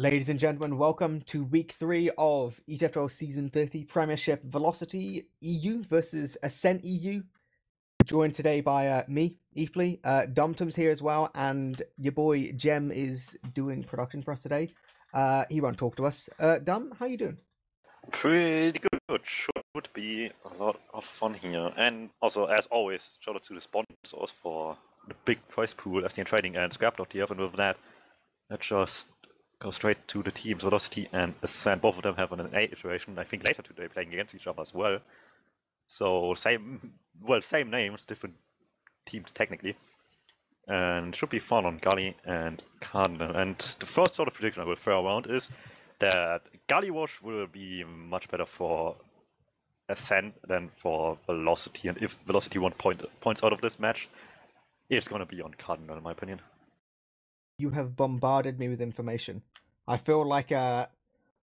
Ladies and gentlemen, welcome to week 3 of ETF2L Season 30 Premiership Velocity EU versus Ascent.EU. Joined today by me, eepily. DuMmTm's here as well, and your boy Gemm is doing production for us today. He won't talk to us. Dum, how you doing? Pretty good. Should be a lot of fun here. And also, as always, shout out to the sponsors for the big prize pool, Ascent Trading and Scrap.tv. And with that, let's just go straight to the teams, Velocity and Ascent. Both of them have an A iteration, I think later today, playing against each other as well. So same names, different teams technically. And should be fun on Gully and Cardinal. And the first sort of prediction I will throw around is that Gully Wash will be much better for Ascent than for Velocity. And if Velocity want points out of this match, it's going to be on Cardinal, in my opinion. You have bombarded me with information. I feel like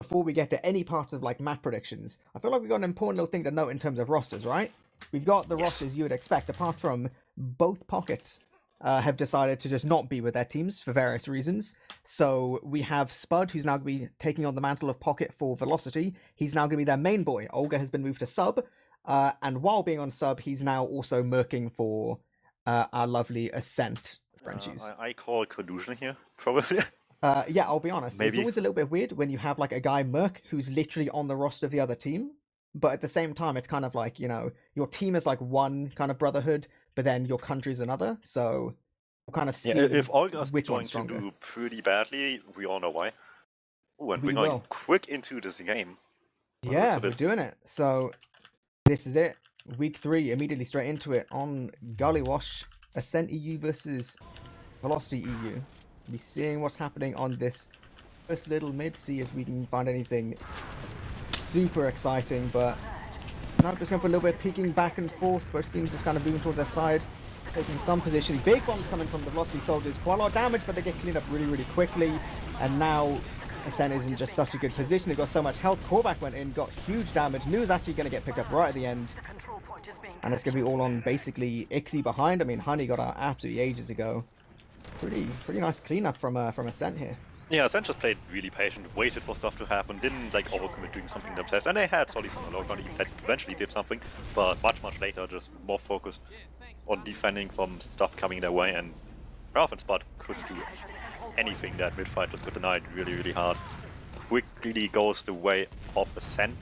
before we get to any parts of like map predictions, I feel like we've got an important little thing to note in terms of rosters, right? We've got the rosters you would expect, apart from both pockets have decided to just not be with their teams for various reasons. So we have Spud, who's now going to be taking on the mantle of Pocket for Velocity. He's now going to be their main boy. Olga has been moved to sub, and while being on sub, he's now also murking for our lovely Ascent Frenchies. I call collusion here, probably. Yeah, I'll be honest. Maybe. It's always a little bit weird when you have like a guy Merc who's literally on the roster of the other team, but at the same time, it's kind of like, you know, your team is like one kind of brotherhood, but then your country's another. So we'll kind of see if Olga's which going one's to stronger. do pretty badly, we all know why. Ooh, and We we're going will. quick into this game. Yeah, we're doing it. So this is it. Week 3, immediately straight into it on Gully Wash, Ascent.EU versus Velocity EU. Be seeing what's happening on this first little mid, see if we can find anything super exciting, but no, just going for a little bit peeking back and forth. Both teams just kind of moving towards their side, taking some position. Big bombs coming from the Velocity soldiers, quite a lot of damage, but they get cleaned up really quickly. And now Ascent is in just such a good position. They've got so much health. Callback went in, got huge damage. Knew it was actually going to get picked up right at the end. And it's going to be all on basically Ixie behind. I mean, Honey got out absolutely ages ago. Pretty nice cleanup from Ascent here. Yeah, Ascent just played really patient, waited for stuff to happen, didn't like overcommit doing something themselves, and they had Solis on the low ground that eventually did something, but much later, just more focused on defending from stuff coming their way, and Ralph and Spud couldn't do anything. That mid-fight just got denied really hard. Quickly goes the way of Ascent,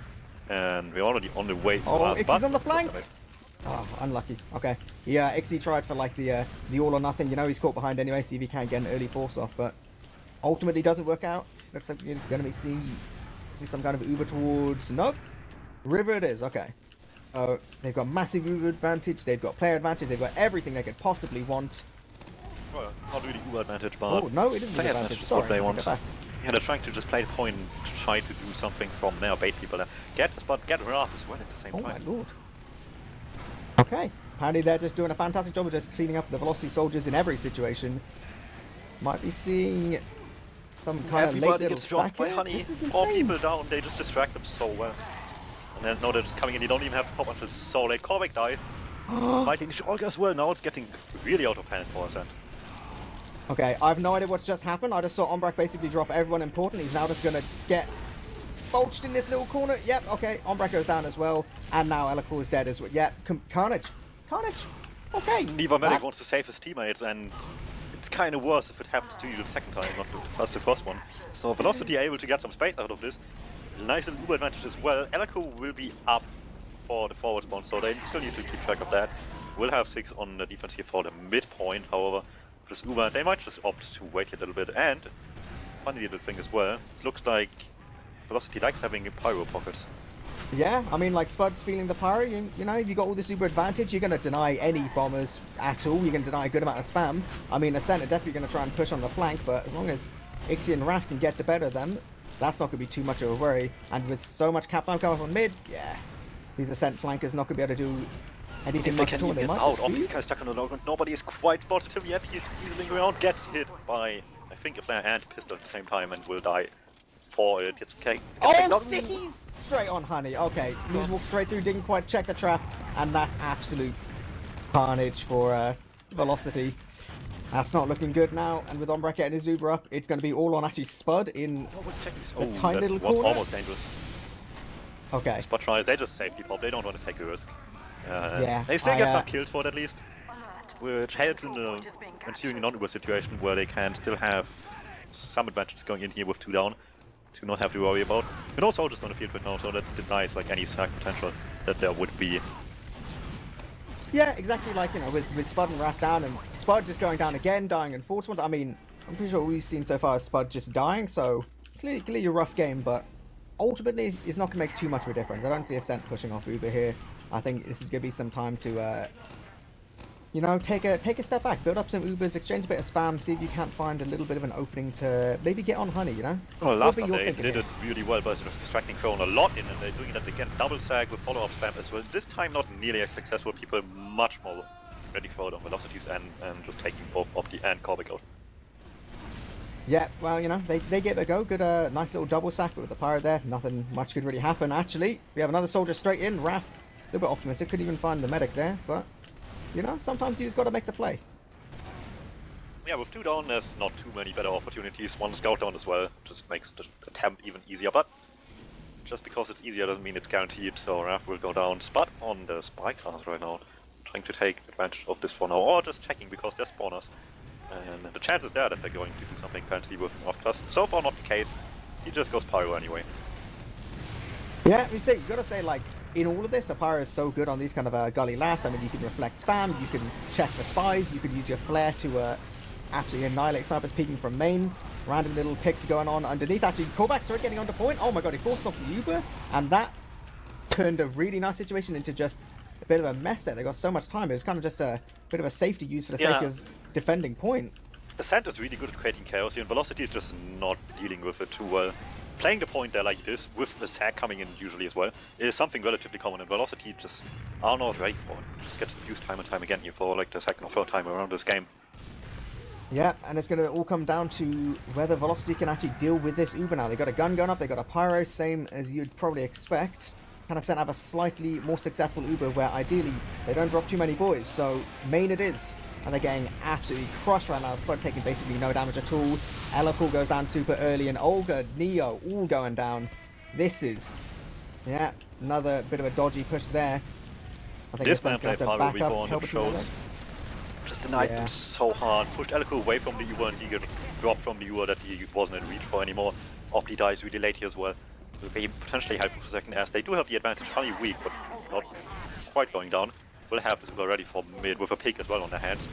and we're already on the way to Ixie's on the flank! Oh, unlucky. Okay. Yeah, Ixie tried for like the all or nothing. You know, he's caught behind anyway, see if he can get an early force off, but ultimately doesn't work out. Looks like you're going to be seeing some kind of Uber towards... Nope. River it is. Okay. They've got massive Uber advantage. They've got player advantage. They've got everything they could possibly want. Well, not really Uber advantage, but... Oh, no, it isn't player advantage. is Sorry, what they want. back. Yeah, they're trying to just play the point and try to do something from there, bait people there. Get Ralph as well at the same time. Oh my lord. Okay. Apparently they're just doing a fantastic job of just cleaning up the Velocity soldiers in every situation. Might be seeing some kind of late little sack. This is insane. 4 people down, they just distract them so well. And then now they're just coming in, they don't even have to pop until so late. Corvik died. Fighting Olga as well, now it's getting really out of hand for Ascent. Okay, I have no idea what's just happened. I just saw Ombrak basically drop everyone important. He's now just going to get mulched in this little corner. Yep, okay, Ombrak goes down as well. And now Elikor is dead as well. Yeah, Carnage. Okay. Neither Medic wants to save his teammates, and it's kind of worse if it happens to you the second time, not the first one. So Velocity able to get some space out of this. Nice little Uber advantage as well. Elikor will be up for the forward spawn, so they still need to keep track of that. We'll have 6 on the defense here for the midpoint, however. This Uber, they might just opt to wait a little bit, and funny little thing as well, it looks like Velocity likes having pyro pockets. Yeah, I mean, like, Spud's feeling the pyro. You know, if you got all this Uber advantage, you're going to deny any bombers at all. You're going to deny a good amount of spam. I mean, Ascent are definitely going to try and push on the flank, but as long as Ixie and Raph can get the better of them, that's not going to be too much of a worry. And with so much cap time coming from mid, yeah, these Ascent flankers not going to be able to do anything much at all. They might out. This guy's stuck on the low ground. Nobody is quite spotted him yet. He's weaseling around, gets hit by, I think, a flare and pistol at the same time, and will die. For it. Oh, stickies! Straight on Honey. Okay, News walked straight through, didn't quite check the trap, and that's absolute carnage for Velocity. That's not looking good now, and with Ombrek getting his Uber up, it's going to be all on actually Spud in a tiny little corner. Was almost dangerous. Okay. Spud tries, they just safety pop, they don't want to take a risk. Yeah. They still get some kills for it at least, which helps in the ensuing non-Uber situation where they can still have some advantages going in here with 2 down to not have to worry about. And no soldiers on the field right now, so that denies like any sack potential that there would be. Yeah, exactly like, you know, with Spud and Rat down, and Spud just going down again, dying in force ones. I mean, I'm pretty sure all we've seen so far is Spud just dying, so clearly a rough game, but ultimately it's not going to make too much of a difference. I don't see Ascent pushing off Uber here. I think this is going to be some time to, you know, take a step back, build up some Ubers, exchange a bit of spam, see if you can't find a little bit of an opening to maybe get on Honey, you know? Well, last time they did it really well by sort of distracting Throne a lot in, and they're doing that again, double stack with follow-up spam as well. This time not nearly as successful, people much more ready for it on velocities and just taking both Opti and Corvic out. Yeah, well, you know, they gave it a go. Good, nice little double sack with the Pyro there. Nothing much could really happen, actually. We have another soldier straight in, Raph. A little bit optimistic, couldn't even find the medic there, but... You know, sometimes you just got to make the play. Yeah, with 2 down, there's not too many better opportunities. 1 scout down as well, just makes the attempt even easier. But just because it's easier doesn't mean it's guaranteed. So Raph will go down. Spud on the spy class right now, trying to take advantage of this for now, or just checking because they're spawners. And the chances there that they're going to do something fancy with an off class. So far, not the case. He just goes pyro anyway. Yeah, you gotta say, like, in all of this, Pyro is so good on these kind of gully lasts. I mean, you can reflect spam, you can check for spies, you can use your flare to absolutely annihilate snipers peeking from main. Random little picks going on underneath. Actually, Kovac started getting onto point. Oh my god, he forced off the Uber, and that turned a really nice situation into just a bit of a mess there. They got so much time. It was kind of just a bit of a safety use for the sake of defending point. Ascent is really good at creating chaos here, and Velocity is just not dealing with it too well. Playing the point there like this, with the sack coming in usually as well, is something relatively common, and Velocity just are not ready for it. Just gets used time and time again here for like the second or third time around this game. Yeah, and it's going to all come down to whether Velocity can actually deal with this Uber now. They got a gun going up, they got a Pyro, same as you'd probably expect. Can Ascent have a slightly more successful Uber where ideally they don't drop too many boys, so main it is. And they're getting absolutely crushed right now. Spud's taking basically no damage at all. Elipool goes down super early, and Olga, Neo, all going down. This is, yeah, another bit of a dodgy push there. I think this man played played Pyro before, and it shows. Just denied him so hard. Pushed Elipool away from the Uber, and he got dropped from the Uber that he wasn't in reach for anymore. Opti dies really late here as well. Will be potentially helpful for second as they do have the advantage. Honey weak, but not quite going down. Will have this Uber ready for mid with a pick as well on their hands.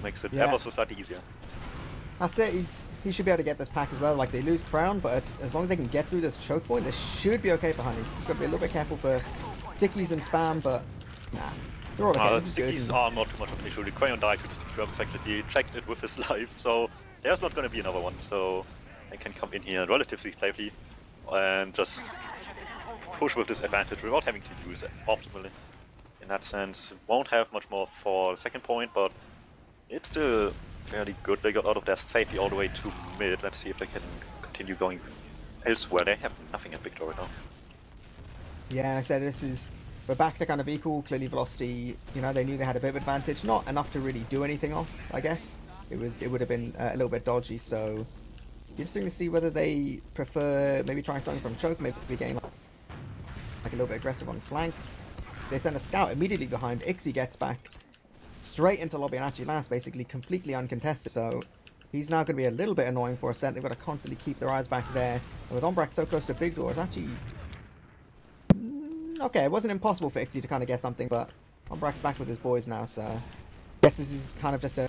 Makes it ever so slightly easier. That's it, he should be able to get this pack as well. Like, they lose Crown, but as long as they can get through this choke point, this should be okay for Honey. Just got to be a little bit careful for Dickies and Spam, but nah. They're all okay. The Dickies are not too much of an issue. The Crayon died to the stick grab effect that he checked it with his life, so there's not going to be another one. So they can come in here relatively safely and just push with this advantage without having to use it optimally. In that sense, won't have much more for the second point, but it's still fairly good. They got out of their safety all the way to mid. Let's see if they can continue going elsewhere. They have nothing at Victor right now. Yeah, I said we're back to kind of equal. Clearly Velocity, you know, they knew they had a bit of advantage. Not enough to really do anything off, I guess. It would have been a little bit dodgy, so interesting to see whether they prefer maybe trying something from choke, maybe getting like a little bit aggressive on flank. They send a scout immediately behind. Ixie gets back straight into lobby and actually last, basically completely uncontested. So he's now going to be a little bit annoying for Ascent. They've got to constantly keep their eyes back there. And with Ombrak so close to Big Door, it's actually... okay, it wasn't impossible for Ixie to kind of get something, but Ombrak's back with his boys now, so... I guess this is kind of just a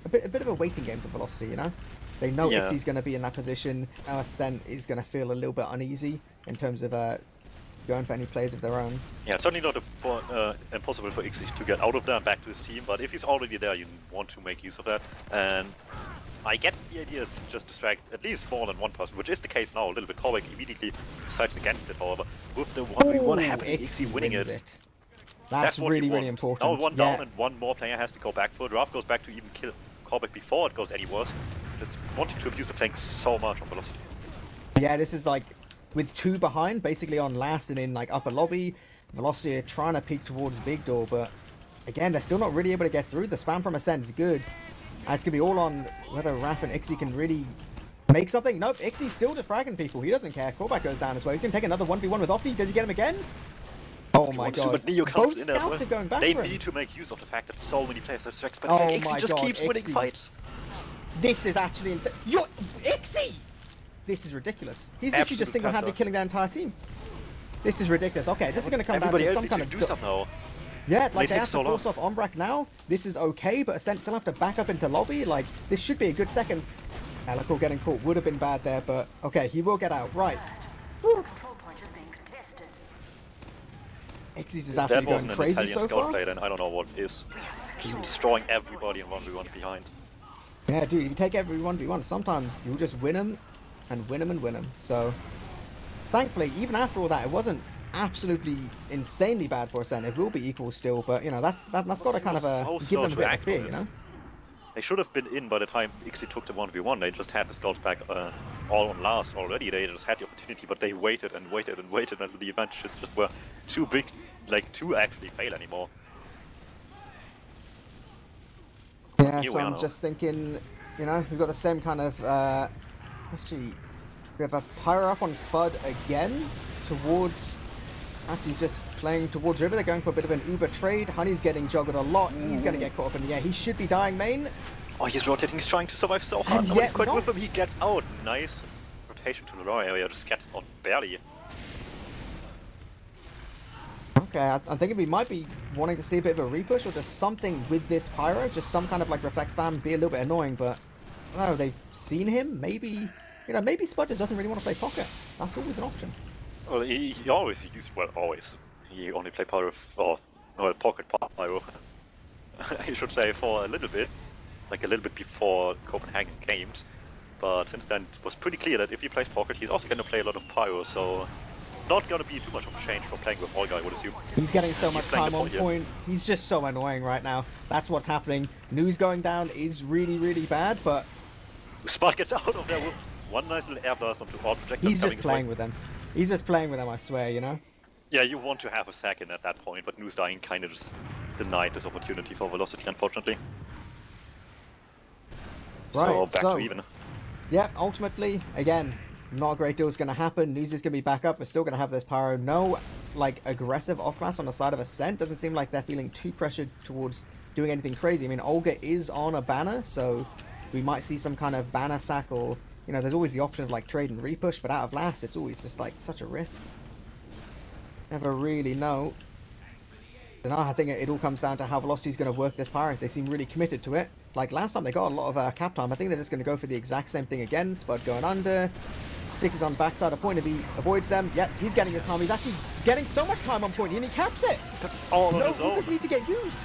bit of a waiting game for Velocity, you know? They know Ixie's going to be in that position. Now Ascent is going to feel a little bit uneasy in terms of... going for any plays of their own. Yeah, it's certainly not impossible for Ixie to get out of there and back to his team, but if he's already there, you want to make use of that. And I get the idea to just distract at least more than one person, which is the case now. A little bit. Corvic immediately decides against it, however. With the 1v1 happening, Ixie winning it. That's really, really important. Now one down and one more player has to go back for it. Raph goes back to even kill Corvic before it goes any worse. Just wanting to abuse the flank so much on Velocity. Yeah, this is like... with 2 behind, basically on last and in like upper lobby, Velocity are trying to peek towards Big Door, but again, they're still not really able to get through. The spam from Ascent is good. And it's going to be all on whether Raph and Ixie can really make something. Nope, Ixie's still just fragging people. He doesn't care. Callback goes down as well. He's going to take another 1v1 with Opti. Does he get him again? Oh my god. But Neo Both in scouts well. are going back They for him. need to make use of the fact that so many players are distracted, but Oh Ixie my just god, keeps winning Ixie. fights. This is actually insane. You're Ixie! This is ridiculous. He's literally just single-handedly killing their entire team. This is ridiculous. Okay, this is going to come down to some kind of... do stuff now. Yeah, like they have to force off Ombrak now. This is okay, but Ascent still have to back up into lobby. Like, this should be a good second. Eloquel getting caught would have been bad there, but okay, he will get out. Right. Woo. Xyz is actually going crazy so far. Play, then I don't know what is. He's destroying everybody in 1v1 behind. Yeah, dude, if you take every 1v1, sometimes you'll just win them and win them and win them. So, thankfully, even after all that, it wasn't absolutely insanely bad for Ascent. It will be equal still, but, you know, that's got to kind of give them a bit of fear, you know? They should have been in by the time Ixie took the 1v1. They just had the scouts back all on last already. They just had the opportunity, but they waited and waited and waited until the advantages just were too big, like, to actually fail anymore. Yeah, so I'm just thinking, you know, we've got the same kind of, actually, we have a Pyro up on Spud again towards, actually he's just playing towards River. They're going for a bit of an Uber trade. Honey's getting juggled a lot. He's going to get caught up in the air. He should be dying main. Oh, he's rotating. He's trying to survive so hard. Somebody's quite with him. He gets out. Nice rotation to the lower area. Just gets out barely. Okay, I think we might be wanting to see a bit of a repush or just something with this Pyro. Just some kind of like reflex spam, be a little bit annoying, but I don't know, they've seen him. Maybe, you know, maybe Spud just doesn't really want to play Pocket. That's always an option. Well, he always used, well, always. He only played Pyro, or well, Pocket Pyro, I should say, for a little bit. Like a little bit before Copenhagen games. But since then, it was pretty clear that if he plays Pocket, he's also going to play a lot of Pyro, so not going to be too much of a change from playing with Olga, I would assume. He's getting so much time on point. He's just so annoying right now. That's what's happening. News going down is really, really bad, but... Spark gets out of there with one nice little air blast onto all projectiles. He's just playing with them. He's just playing with them, I swear, you know? Yeah, you want to have a second at that point, but News dying kind of just denied this opportunity for Velocity, unfortunately. Right, so back to even. Yeah, ultimately, again, not a great deal is going to happen. News is going to be back up. We're still going to have this Pyro. No, like, aggressive off-class on the side of Ascent. Doesn't seem like they're feeling too pressured towards doing anything crazy. I mean, Olga is on a banner, so we might see some kind of banner sack or, you know, there's always the option of, like, trade and repush, but out of last, it's always just, like, such a risk. Never really know. And I think it all comes down to how Velocity's going to work this Pyro. They seem really committed to it. Like last time, they got a lot of cap time. I think they're just going to go for the exact same thing again. Spud going under. Stickers on backside. A point if he avoids them. Yep, he's getting his time. He's actually getting so much time on point, and he caps it. That's all on his own. No, need to get used.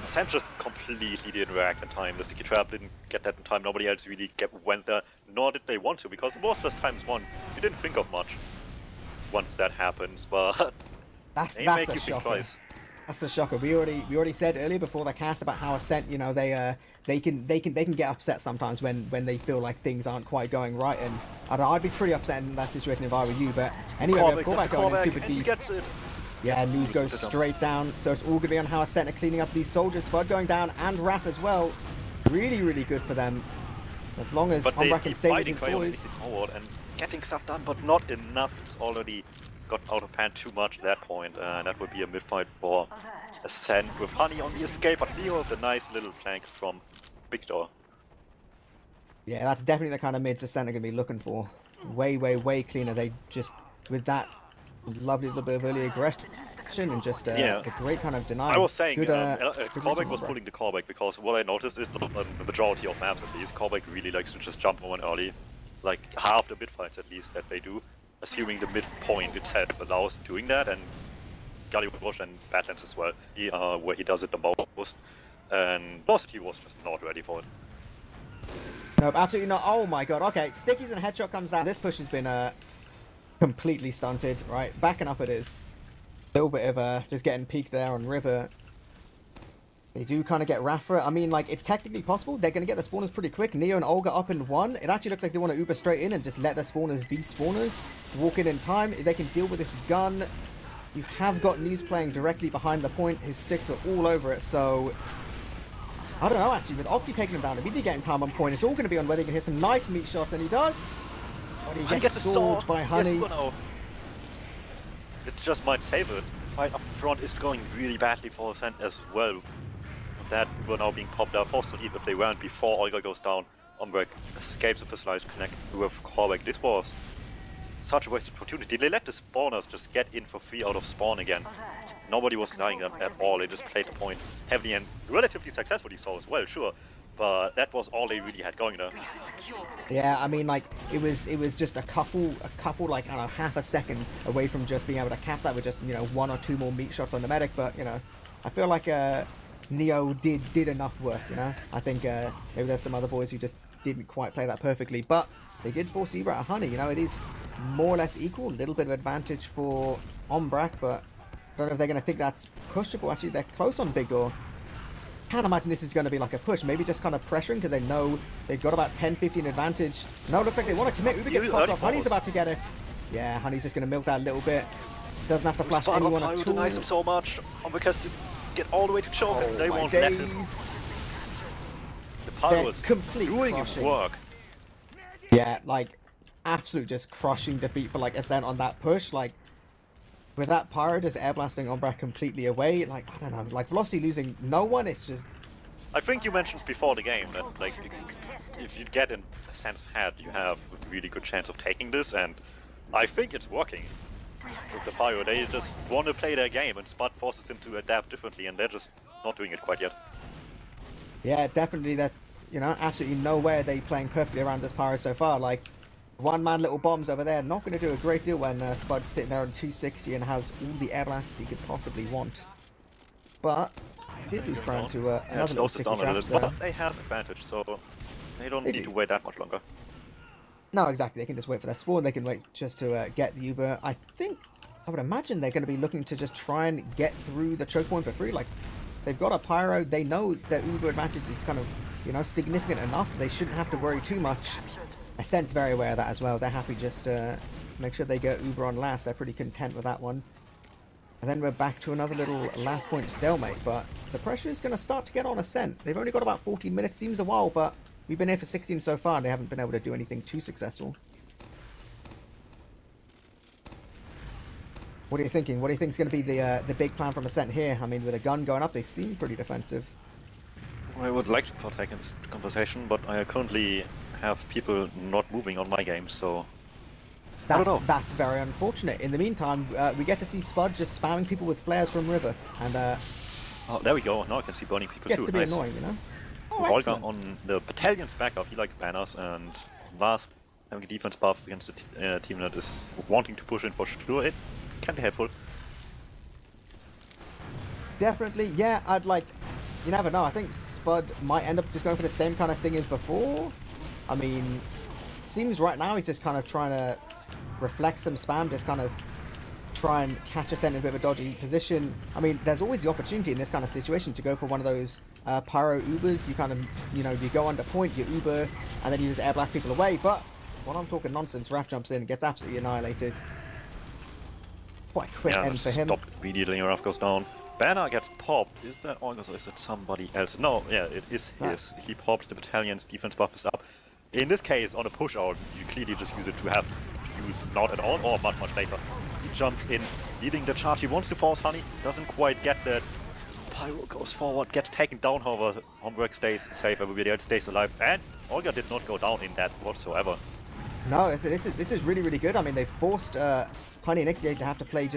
Ascent just completely didn't react in time. The sticky trap didn't get that in time. Nobody else really went there, nor did they want to, because it was just times one. You didn't think of much once that happens, but that's make a you think twice. That's a shocker. We already said earlier before the cast about how Ascent, you know, they can get upset sometimes when they feel like things aren't quite going right, and I don't know, I'd be pretty upset in that situation if I were you. But anyway, we have callback going in super deep. Yeah, News goes straight down, so it's all going to be on how Ascent are cleaning up these soldiers. Spud going down, and Raph as well. Really, really good for them. As long as Ombrak can stay with his boys. Forward and getting stuff done, but not enough. It's already got out of hand too much at that point, and that would be a mid-fight for Ascent with Honey on the escape, but Neo with a nice little flank from Victor. Yeah, that's definitely the kind of mids Ascent are going to be looking for. Way, way, way cleaner. They just, with that lovely little bit of early aggression and just the great kind of denial. I was saying, Callback was pulling the Callback because what I noticed is that the majority of maps at least, Callback really likes to just jump on early. Like half the mid-fights at least that they do. Assuming the midpoint itself allows doing that, and Gullywash and Badlands as well, where he does it the most, and Velocity was just not ready for it. Nope, absolutely not. Oh my god, okay, Stickies and Headshot comes down. This push has been completely stunted, right? Backing up it is. A little bit of just getting peaked there on River. They do kind of get Rafa. I mean, like, it's technically possible. They're going to get the spawners pretty quick. Neo and Olga up in one. It actually looks like they want to Uber straight in and just let their spawners be spawners. Walk in time. They can deal with this gun. You have got News playing directly behind the point. His sticks are all over it, so... I don't know, actually, with Opti taking him down, immediately getting time on point, it's all going to be on whether he can hit some knife meat shots, and he does. But he gets sword by Honey. Yes, it just might save it. The fight up front is going really badly for Ascent as well. With that Uber now being popped out, forced to leave if they weren't before Olga goes down. Ombrek escapes with his life to connect with Korbeck. This was such a wasted opportunity. They let the spawners just get in for free out of spawn again. Nobody was lying them at all. They just played the point heavily and relatively successfully so as well, sure. But that was all they really had going there. Yeah, I mean, like, it was just a couple, like, I don't know, half a second away from just being able to cap that with just, you know, 1 or 2 more meat shots on the medic. But, you know, I feel like Neo did enough work, you know. I think maybe there's some other boys who just didn't quite play that perfectly. But they did force Zebra out of Honey, you know. It is more or less equal. A little bit of advantage for Ombrak, but I don't know if they're going to think that's pushable. Actually, they're close on Big Door. Can't imagine this is going to be like a push. Maybe just kind of pressuring because they know they've got about 10-15 advantage. No, it looks like they want to commit. Uber gets popped off. Honey's about to get it. Yeah, Honey's just going to milk that a little bit. Doesn't have to flash anyone at all. Denies him so much. Ombrak has to get all the way to choke him. They won't let him. The Pyro was doing his work. Yeah, like, absolute just crushing defeat for, like, Ascent on that push. Like, with that Pyro just air blasting Ombrak completely away, like, I don't know, like, Velocity losing no one, it's just... I think you mentioned before the game that, like, if you get in Ascent's head, you have a really good chance of taking this, and I think it's working. With the Pyro, they just want to play their game, and Spud forces them to adapt differently, and they're just not doing it quite yet. Yeah, definitely, that, you know, absolutely nowhere they playing perfectly around this Pyro so far. Like, one-man little bombs over there, not going to do a great deal when Spud's sitting there on 260 and has all the air blasts he could possibly want. But he did lose ground to another little sticky trap, so... But they have advantage, so they don't need to wait that much longer. No, exactly. They can just wait for their spawn. They can wait just to get the Uber. I would imagine they're going to be looking to just try and get through the choke point for free. Like, they've got a Pyro. They know their Uber advantage is kind of, you know, significant enough. They shouldn't have to worry too much. Ascent's very aware of that as well. They're happy just to make sure they get Uber on last. They're pretty content with that one. And then we're back to another little last point stalemate. But the pressure is going to start to get on Ascent. They've only got about 14 minutes. Seems a while, but we've been here for 16 so far. And they haven't been able to do anything too successful. What are you thinking? What do you think is going to be the big plan from Ascent here? I mean, with a gun going up, they seem pretty defensive. I would like to partake in this conversation, but I currently have people not moving on my game, so I don't know. That's very unfortunate. In the meantime, we get to see Spud just spamming people with flares from River, and oh, there we go. Now I can see burning people gets too. To be nice. Annoying, you know. Oh, Olga on the battalion's backup. He likes banners, and last having a defense buff against the team that is wanting to push in for sure. It can be helpful. Definitely, yeah. I'd like. You never know. I think Spud might end up just going for the same kind of thing as before. I mean, seems right now he's just kind of trying to reflect some spam, just kind of try and catch Ascent in a bit of a dodgy position. I mean, there's always the opportunity in this kind of situation to go for one of those Pyro Ubers. You kind of, you know, you go under point, you Uber, and then you just air blast people away. But when I'm talking nonsense, Raf jumps in and gets absolutely annihilated. Quite a quick end for him. Stop immediately, Raf goes down. Banner gets popped. Is that Olga or is it somebody else? No, yeah, it is his. He pops the battalion's defense buff is up. In this case, on a push out, you clearly just use it to have to use not at all or much later. He jumps in, leading the charge. He wants to force Honey, doesn't quite get that. Pyro goes forward, gets taken down, however, Homework stays safe, everybody else stays alive, and Olga did not go down in that whatsoever. No, this is really, really good. I mean, they forced Honey and Ixiate to have to play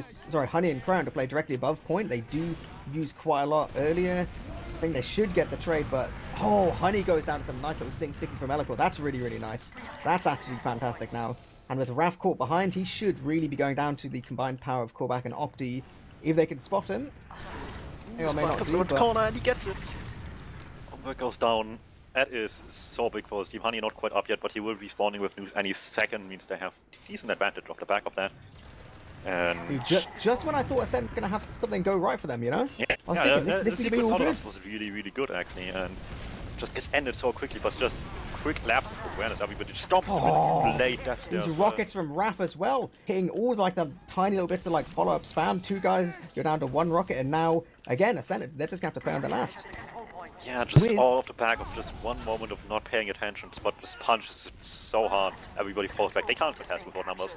Honey and Crown to play directly above point. They do use quite a lot earlier. I think they should get the trade, but oh, Honey goes down to some nice little stickies from Eloquent. That's really, really nice. That's actually fantastic now. And with Raf caught behind, he should really be going down to the combined power of Korbeck and Opti. If they can spot him, may or may not do, the corner and he gets it. Homework goes down. That is so big for his team. Honey not quite up yet, but he will be spawning with news any second, means they have decent advantage off the back of that. And just when I thought Ascent was going to have something go right for them, you know? Yeah, I was thinking, this is going to be all good. Was really, really good, actually, and just gets ended so quickly, but just quick lapse of awareness. Everybody just stops the late death These rockets from Raf as well, hitting all like the tiny little bits of like follow-up spam. 2 guys go down to 1 rocket, and now, again, Ascent, they're just going to have to play on the last. Yeah, just all off the back of just one moment of not paying attention, but this punch is so hard, everybody falls back. They can't contest with what numbers,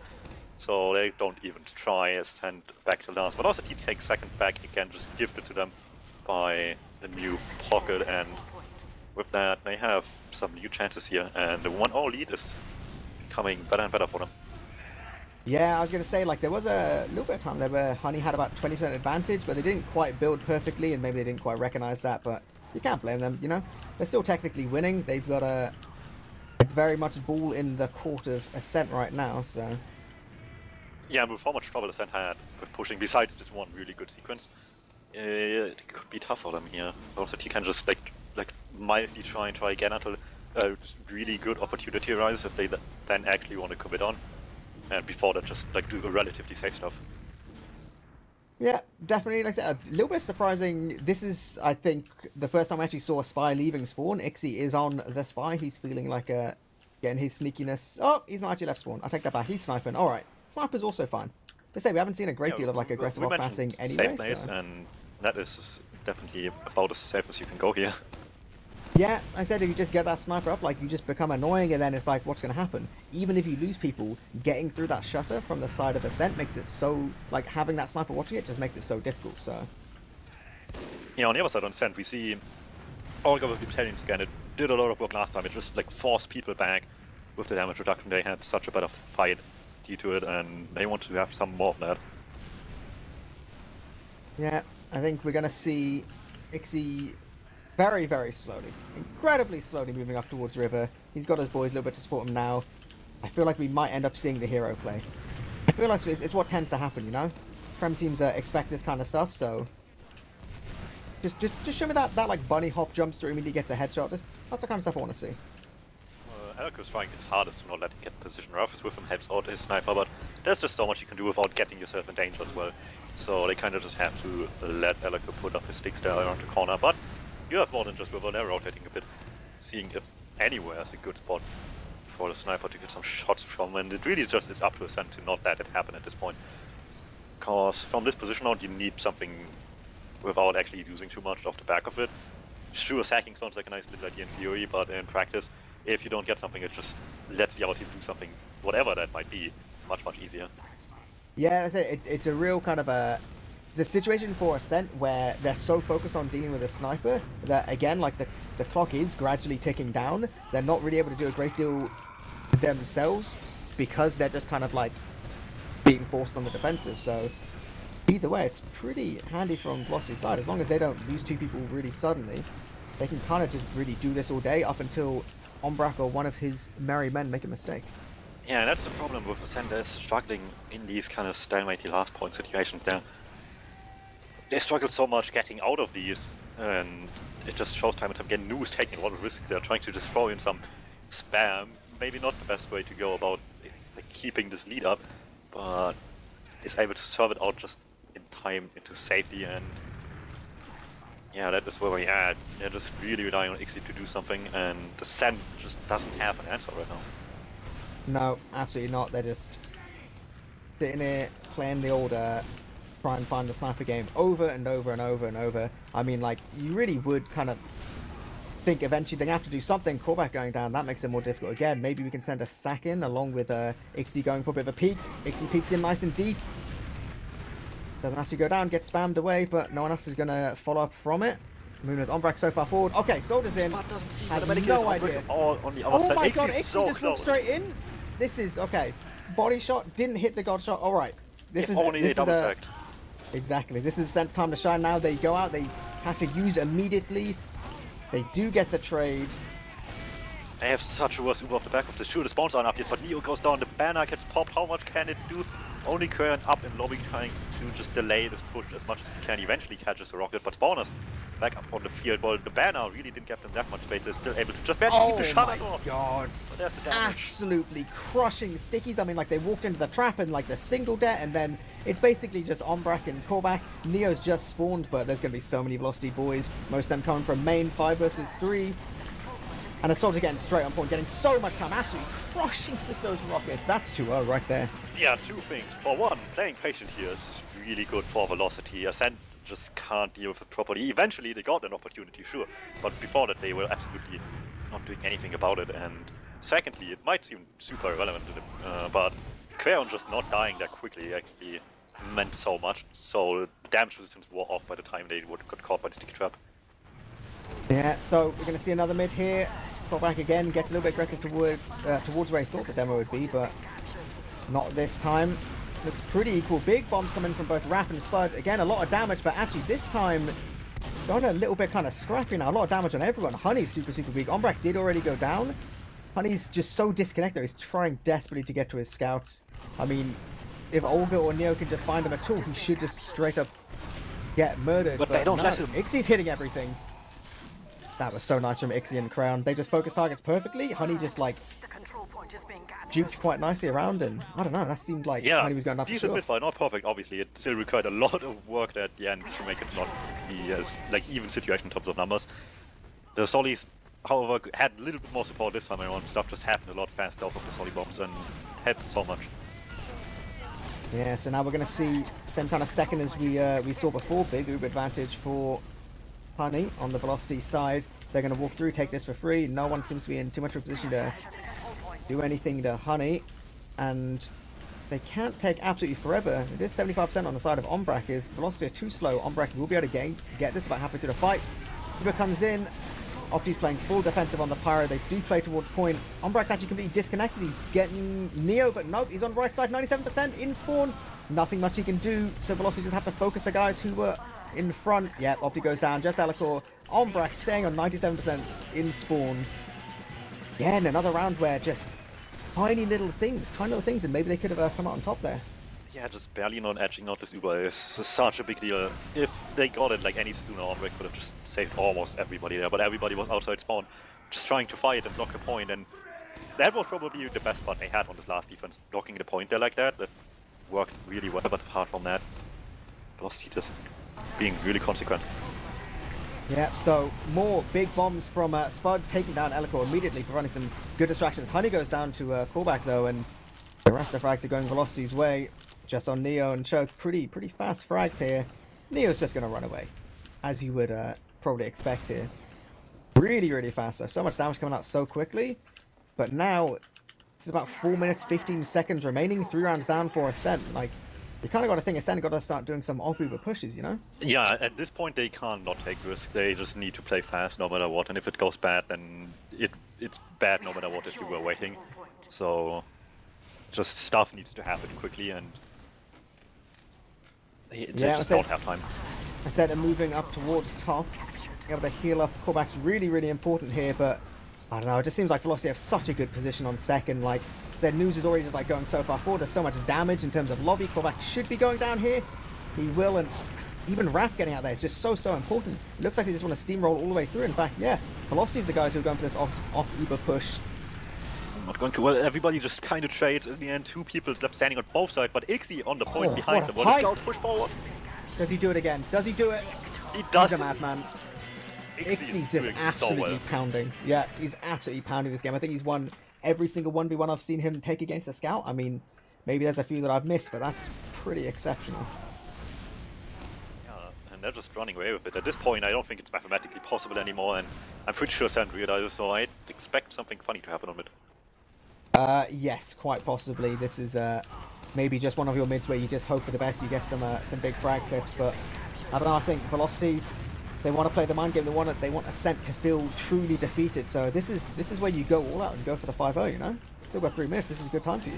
so they don't even try Ascent back to last. But also he takes second back again, just gifted to them by the new pocket, and with that they have some new chances here, and the 1-0 lead is becoming better and better for them. Yeah, I was going to say, like, there was a little bit of time there where Honey had about 20% advantage, but they didn't quite build perfectly, and maybe they didn't quite recognize that, but you can't blame them, you know? They're still technically winning. They've got a... It's very much ball in the court of Ascent right now, so... Yeah, with how much trouble Ascent had with pushing, besides this one really good sequence, it could be tough for them here. Also, you can just, like mildly try again until a really good opportunity arises if they then actually want to commit on. And before that, just like do the relatively safe stuff. Yeah, definitely. Like I said, a little bit surprising. This is, I think, the first time I actually saw a spy leaving spawn. Ixie is on the spy. He's feeling like getting his sneakiness. Oh, he's not actually left spawn. I take that back. He's sniping. All right, sniper's also fine. Let's say we haven't seen a great deal of like aggressive off passing anyway. Safe place, and that is definitely about as safe as you can go here. Yeah, I said if you just get that sniper up, like, you just become annoying, and then it's like, what's going to happen? Even if you lose people, getting through that shutter from the side of Ascent makes it so, like, having that sniper watching it just makes it so difficult, so... Yeah, on the other side on Ascent, we see all of the battalions again. It did a lot of work last time. It just, like, forced people back with the damage reduction. They had such a better fight due to it, and they want to have some more of that. Yeah, I think we're going to see Ixie... very, very slowly, incredibly slowly moving up towards River. He's got his boys a little bit to support him now. I feel like we might end up seeing the hero play. I feel like it's what tends to happen, you know? Prem teams expect this kind of stuff, so... Just show me that like bunny hop jumps to immediately gets a headshot. That's the kind of stuff I want to see. Alco's trying his hardest to not let him get position rough with him, helps out his sniper, but there's just so much you can do without getting yourself in danger as well. So they kind of just have to let Alco put up his sticks there around the corner, but you have more than just River. They're rotating a bit, seeing if anywhere is a good spot for the sniper to get some shots from, and it really just is up to Ascent to not let it happen at this point. Because from this position out, you need something without actually using too much off the back of it. Sure, sacking sounds like a nice little idea in theory, but in practice, if you don't get something, it just lets the other team do something, whatever that might be, much easier. Yeah, I say it's a real kind of a... It's a situation for Ascent where they're so focused on dealing with a sniper that, again, like the clock is gradually ticking down. They're not really able to do a great deal themselves because they're just kind of like being forced on the defensive. So either way, it's pretty handy from Glossy's side. As long as they don't lose two people really suddenly, they can kind of just really do this all day up until Ombrak or one of his merry men make a mistake. Yeah, that's the problem with Ascent. They're struggling in these kind of stalemate last point situations there. They struggle so much getting out of these, and it just shows time and time again. Nu is taking a lot of risks. They're trying to just throw in some spam. Maybe not the best way to go about like keeping this lead up, but is able to serve it out just in time into safety. And yeah, that is where we're at. They're just really relying on Ixie to do something, and the Ascent just doesn't have an answer right now. No, absolutely not. They're just sitting here playing the old try and find the sniper game over and over and over and over. I mean, like, you really would kind of think eventually they have to do something. Callback going down, that makes it more difficult again. Maybe we can send a sack in along with Ixie going for a bit of a peek. Ixie peeks in nice and deep. Doesn't have to go down, gets spammed away, but no one else is going to follow up from it. Moving with Ombrak so far forward. Okay, Soldiers in. Has no idea. Oh my god, Ixie just walked straight in. This is, okay. Body shot, didn't hit the god shot. Alright. This is only a double stacked. Exactly. This is Ascent's time to shine now. They go out, they have to use immediately. They do get the trade. They have such a worse Uber off the back of this. Sure, the spawns aren't up yet, but Neo goes down, the banner gets popped. How much can it do? Only current up in lobby trying to just delay this push as much as he can. Eventually catches a rocket, but spawners back up on the field. Well, the banner really didn't give them that much space. They're still able to just barely keep the shot off. Oh my god. So there's the damage. Absolutely crushing stickies. I mean, like, they walked into the trap and like the single debt, and then it's basically just Ombrak and callback. Neo's just spawned, but there's going to be so many Velocity boys. Most of them coming from main 5 versus 3. And a Soldier getting straight on point, getting so much time, absolutely crushing with those rockets. That's 2-0 right there. Yeah, two things. For one, playing patient here is really good for Velocity. Ascent just can't deal with it properly. Eventually they got an opportunity, sure, but before that they were absolutely not doing anything about it. And secondly, it might seem super irrelevant to them, but Queon just not dying that quickly actually meant so much. So the damage resistance wore off by the time they got caught by the sticky trap. Yeah, so we're going to see another mid here. Pull back again, gets a little bit aggressive towards where I thought the demo would be, but not this time. Looks pretty equal. Big bombs coming from both Raph and Spud. Again, a lot of damage, but actually this time got a little bit kind of scrappy now. A lot of damage on everyone. Honey's super weak. Ombrak did already go down. Honey's just so disconnected. He's trying desperately to get to his scouts. I mean, if Olga or Neo can just find him at all, he should just straight up get murdered. But they don't let him. Ixie's hitting everything. That was so nice from Ixie and Crown. They just focused targets perfectly. Honey just like duped quite nicely around, and I don't know, that seemed like Honey was going up for sure. Mid-fight, not perfect obviously. It still required a lot of work at the end to make it not be as like even situation in terms of numbers. The Solis, however, had a little bit more support this time around. Stuff just happened a lot faster off of the Soli bombs and helped so much. Yeah, so now we're going to see same kind of second as we saw before. Big Uber advantage for Honey on the Velocity side. They're going to walk through, take this for free. No one seems to be in too much of a position to do anything to Honey, and they can't take absolutely forever. It is 75% on the side of Ombrak. If Velocity are too slow, Ombrak will be able to get this about halfway through the fight. Uber comes in. Opti's playing full defensive on the Pyro. They do play towards point. Ombrak's actually completely disconnected. He's getting Neo, but nope, he's on the right side. 97% in spawn. Nothing much he can do. So Velocity just have to focus the guys who were in front. Yeah, Opti goes down. Just Alicor. Ombrak staying on 97% in spawn. Again, another round where just tiny little things, and maybe they could have come out on top there. Yeah, just barely not edging out this Uber is such a big deal. If they got it like any sooner, Ombrak could have just saved almost everybody there, but everybody was outside spawn, just trying to fight and block the point, and that was probably the best part they had on this last defense, blocking the point there like that. That worked really well, but apart from that, Velocity just being really consequent. Yeah, so more big bombs from Spud, taking down Elicor immediately, providing some good distractions. Honey goes down to callback though, and the rest of frags are going Velocity's way. Just on Neo and Choke, pretty fast frags here. Neo's just going to run away, as you would probably expect here. Really fast, so much damage coming out so quickly. But now, it's about 4 minutes, 15 seconds remaining, 3 rounds down for Ascent. Like, you kind of got to think Ascent got to start doing some off-Uber pushes, you know? Yeah, at this point they can't not take risks. They just need to play fast no matter what, and if it goes bad, then it's bad no matter what if you were waiting. So, just stuff needs to happen quickly, and they just don't have time. Ascent are moving up towards top. Able to heal up. Callback's really important here, but I don't know, it just seems like Velocity have such a good position on second. Like, their news is already just like going so far forward. There's so much damage in terms of lobby. Callback should be going down here. He will, and even Raph getting out there is just so important. It looks like they just want to steamroll all the way through. In fact, yeah, Velocity's the guys who are going for this off-Uber push. Not going to, well, everybody just kind of trades in the end. 2 people left standing on both sides, but Ixie on the point behind them. What a scout push forward. Does he do it again? Does he do it? He does. He's a madman. Ixie's just absolutely pounding. Yeah, he's absolutely pounding this game. I think he's won every single 1v1 I've seen him take against a scout. I mean, maybe there's a few that I've missed, but that's pretty exceptional. Yeah, and they're just running away with it. At this point, I don't think it's mathematically possible anymore, and I'm pretty sure Ascent realizes, so I'd expect something funny to happen on mid. Yes, quite possibly. This is maybe just one of your mids where you just hope for the best. You get some big frag clips, but I don't know. I think Velocity, they want to play the mind game. They want Ascent to feel truly defeated. So this is where you go all out and go for the 5-0. You know, still got 3 minutes. This is a good time for you.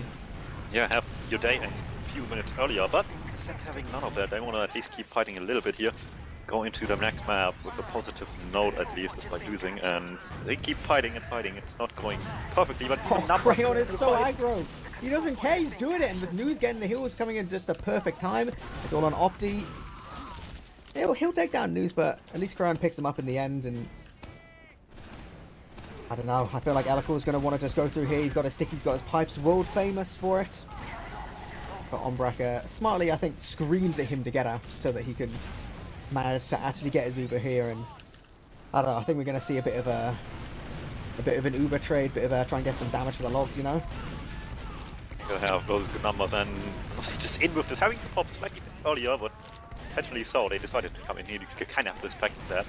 Yeah, have your day and a few minutes earlier, but Ascent having none of that. They want to at least keep fighting a little bit here. Go into the next map with a positive note at least, despite losing, and they keep fighting and fighting. It's not going perfectly, but Crayon is so aggro. He doesn't care, he's doing it, and with News getting the heals coming in just a perfect time, it's all on Opti. He'll take down News, but at least Crayon picks him up in the end, and I don't know, I feel like Elicor's going to want to just go through here. He's got his stick, he's got his pipes, world famous for it. But Ombrak smartly, I think, screams at him to get out so that he can manage to actually get his Uber here, and I don't know, I think we're going to see a bit of an Uber trade, bit of try and get some damage for the logs, you know? He'll have those good numbers, and just in with this, having to pop slightly earlier, but intentionally so. They decided to come in here. You kind of have to respect that.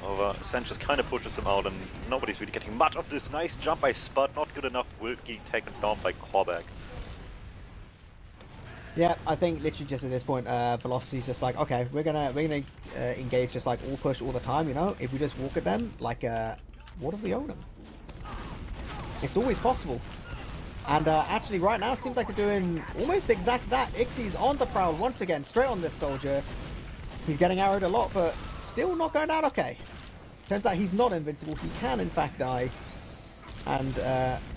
However, Ascent just kind of pushes them out, and nobody's really getting much of this. Nice jump by Spud, not good enough. Will getting taken down by Korback. Yeah, I think literally just at this point, Velocity's just like, okay, we're gonna engage just like all push all the time, you know. If we just walk at them, like, what if we own them? It's always possible. And actually, right now, seems like they're doing almost exact that. Ixie's on the prowl once again, straight on this soldier. He's getting arrowed a lot, but still not going down okay. Turns out he's not invincible. He can, in fact, die. And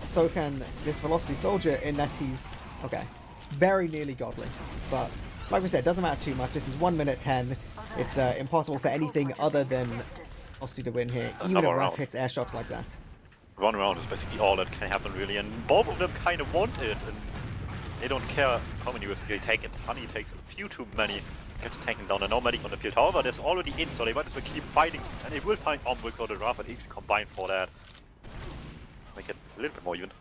so can this Velocity soldier, unless he's... Okay. Very nearly godly. But, like we said, doesn't matter too much. This is 1 minute 10. It's impossible for anything other than Velocity to win here, even if Raph hits air shots like that. 1 round is basically all that can happen, really, and both of them kind of want it, and they don't care how many risks they take. And Honey takes a few too many, gets taken down, and no medic on the field. However, there's already in, so they might as well keep fighting, and they will find Ombrick or the Raph and X combined for that. Make it a little bit more even.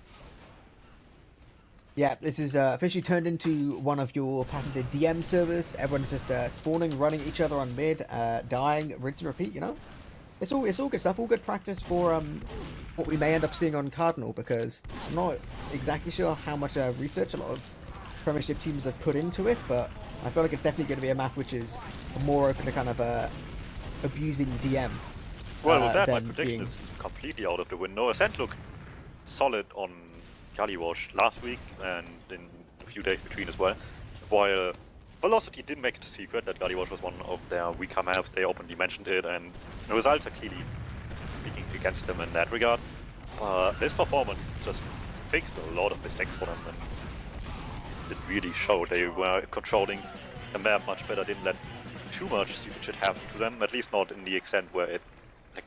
Yeah, this is officially turned into one of your patented DM servers. Everyone's just spawning, running each other on mid, dying, rinse and repeat, you know? It's all good stuff, all good practice for what we may end up seeing on Cardinal, because I'm not exactly sure how much research a lot of Premiership teams have put into it, but I feel like it's definitely going to be a map which is more open to kind of abusing DM. Well, with that, my prediction is completely out of the window. Ascent looked solid on Galleywash last week and in a few days between as well, while Velocity didn't make it a secret that Galleywash was one of their weaker maps. They openly mentioned it, and the results are clearly speaking against them in that regard. This performance just fixed a lot of mistakes for them, and it really showed. They were controlling the map much better, didn't let too much stupid shit happen to them, at least not in the extent where it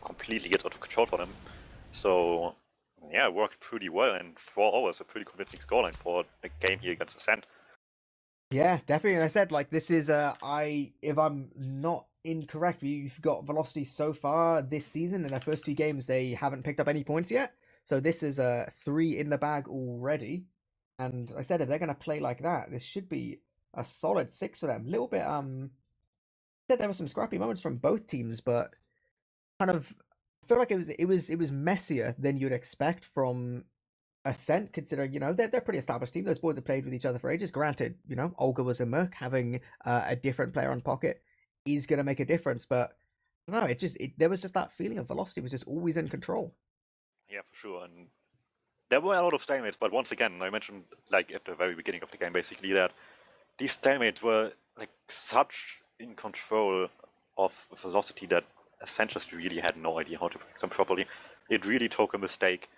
completely gets out of control for them. So yeah, it worked pretty well, and 4 hours, a pretty convincing scoreline for a game here against Ascent. Yeah, definitely. And I said, like, this is, if I'm not incorrect, you've got Velocity so far this season. In their first 2 games, they haven't picked up any points yet. So this is 3 in the bag already. And I said, if they're going to play like that, this should be a solid 6 for them. A little bit, I said there were some scrappy moments from both teams, but kind of, I feel like it was messier than you'd expect from Ascent, considering, you know, they're a pretty established team. Those boys have played with each other for ages. Granted, you know, Olga was a merc. Having a different player on pocket is going to make a difference, but no, there was just that feeling of Velocity was just always in control. Yeah, for sure. And there were a lot of stalemates, but once again, I mentioned, like, at the very beginning of the game, basically, that these stalemates were, like, such in control of Velocity that Ascent just really had no idea how to protect them properly. It really took a mistake,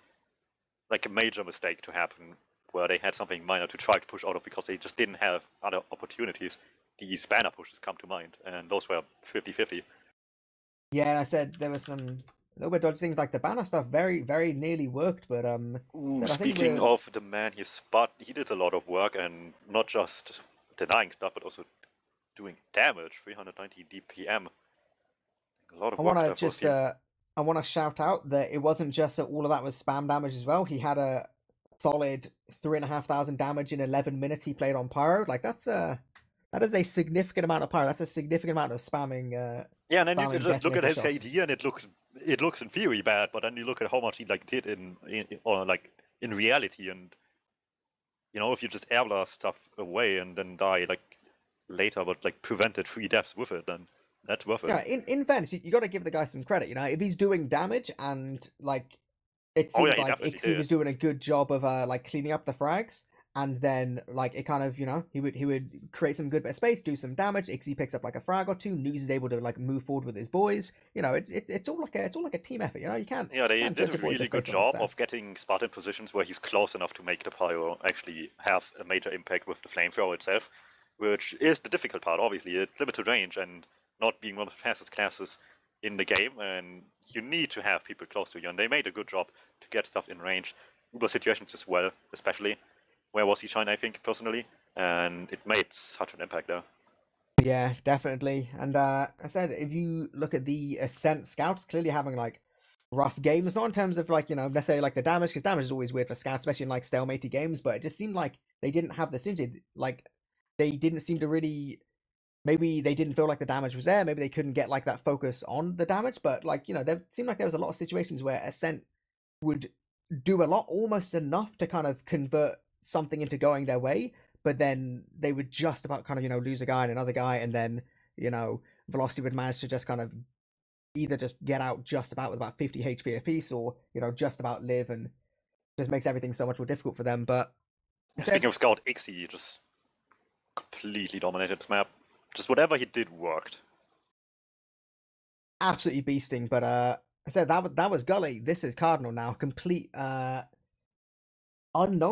like a major mistake, to happen, where they had something minor to try to push out of because they just didn't have other opportunities. The spanner pushes come to mind, and those were 50-50. Yeah, and I said there were some little bit dodgy things, like the banner stuff very, very nearly worked, but speaking of the man here, Spud, he did a lot of work, and not just denying stuff, but also doing damage, 390 DPM. A lot of work. I want to shout out that it wasn't just that all of that was spam damage as well. He had a solid 3,500 damage in 11 minutes he played on Pyro. Like, that is a significant amount of Pyro. That's a significant amount of spamming. Yeah, and then you can just look at his KD, and it looks in theory bad, but then you look at how much he did in reality, and you know, if you just airblast stuff away and then die later, but prevented 3 deaths with it, then that's worth it. Yeah, in fairness, you got to give the guy some credit. You know, if he's doing damage and it seemed like Ixie was doing a good job of cleaning up the frags, and then it kind of, you know, he would create some good bit of space, do some damage. Ixie picks up a frag or 2. News is able to move forward with his boys. You know, it's all like a team effort. You know, you can't. Yeah, they did a really good job of getting Spud in positions where he's close enough to make the pyro actually have a major impact with the flamethrower itself, which is the difficult part. Obviously, it's limited range and not being one of the fastest classes in the game, and you need to have people close to you, and they made a good job to get stuff in range. Uber situations as well, especially. Where was he shine, I think, personally, and it made such an impact there. Yeah, definitely. And I said, if you look at the Ascent scouts, clearly having rough games, not in terms of you know, necessarily the damage, because damage is always weird for scouts, especially in stalemate games, but it just seemed like they didn't have the synergy. They didn't seem to really maybe they didn't feel like the damage was there. Maybe they couldn't get like that focus on the damage. But like, there seemed like there was a lot of situations where Ascent would do a lot, almost enough to kind of convert something into going their way. But then they would just about kind of, lose a guy and another guy. And then, Velocity would manage to just kind of either just get out just about with about 50 HP apiece or, just about live, and just makes everything so much more difficult for them. But speaking of Scout, Ixie just completely dominated this map. Just whatever he did worked. Absolutely beasting. But I said that was Gully. This is Cardinal now. Complete unknown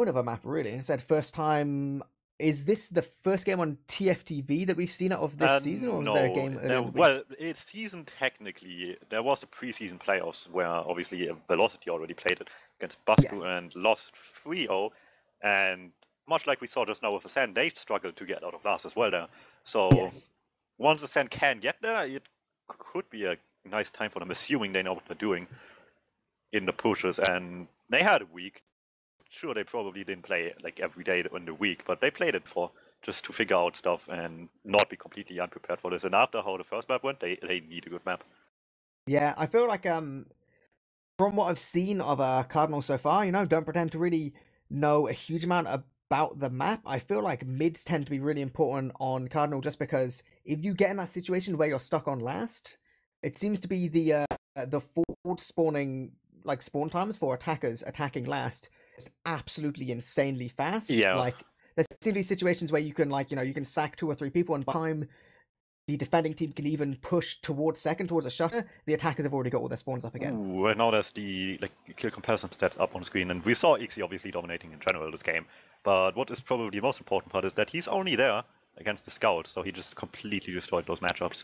of a map, really. I said first time. Is this the first game on TFTV that we've seen out of this season, or was there a game earlier in the week? Well, it's season technically. There was the preseason playoffs where obviously Velocity already played it against Basku and lost 3-0. And much like we saw just now with Ascent, they struggled to get out of last as well there. So once Ascent can get there, it could be a nice time for them, assuming they know what they're doing in the pushes. And they had a week. Sure, they probably didn't play like every day in the week, but they played it for just to figure out stuff and not be completely unprepared for this. And after how the first map went, they need a good map. Yeah, I feel like from what I've seen of Cardinal so far, don't pretend to really know a huge amount about the map. I feel like mids tend to be really important on Cardinal, just because if you get in that situation where you're stuck on last, it seems to be the forward spawning like spawn times for attackers attacking last. It's absolutely insanely fast. Yeah. Like there's simply situations where you can you can sack 2 or 3 people, and by the time the defending team can even push towards second, towards a shutter, the attackers have already got all their spawns up again. Ooh, and now there's the kill comparison stats up on screen, and we saw Ixie obviously dominating in general this game. But what is probably the most important part is that he's only there against the scouts, so he just completely destroyed those matchups.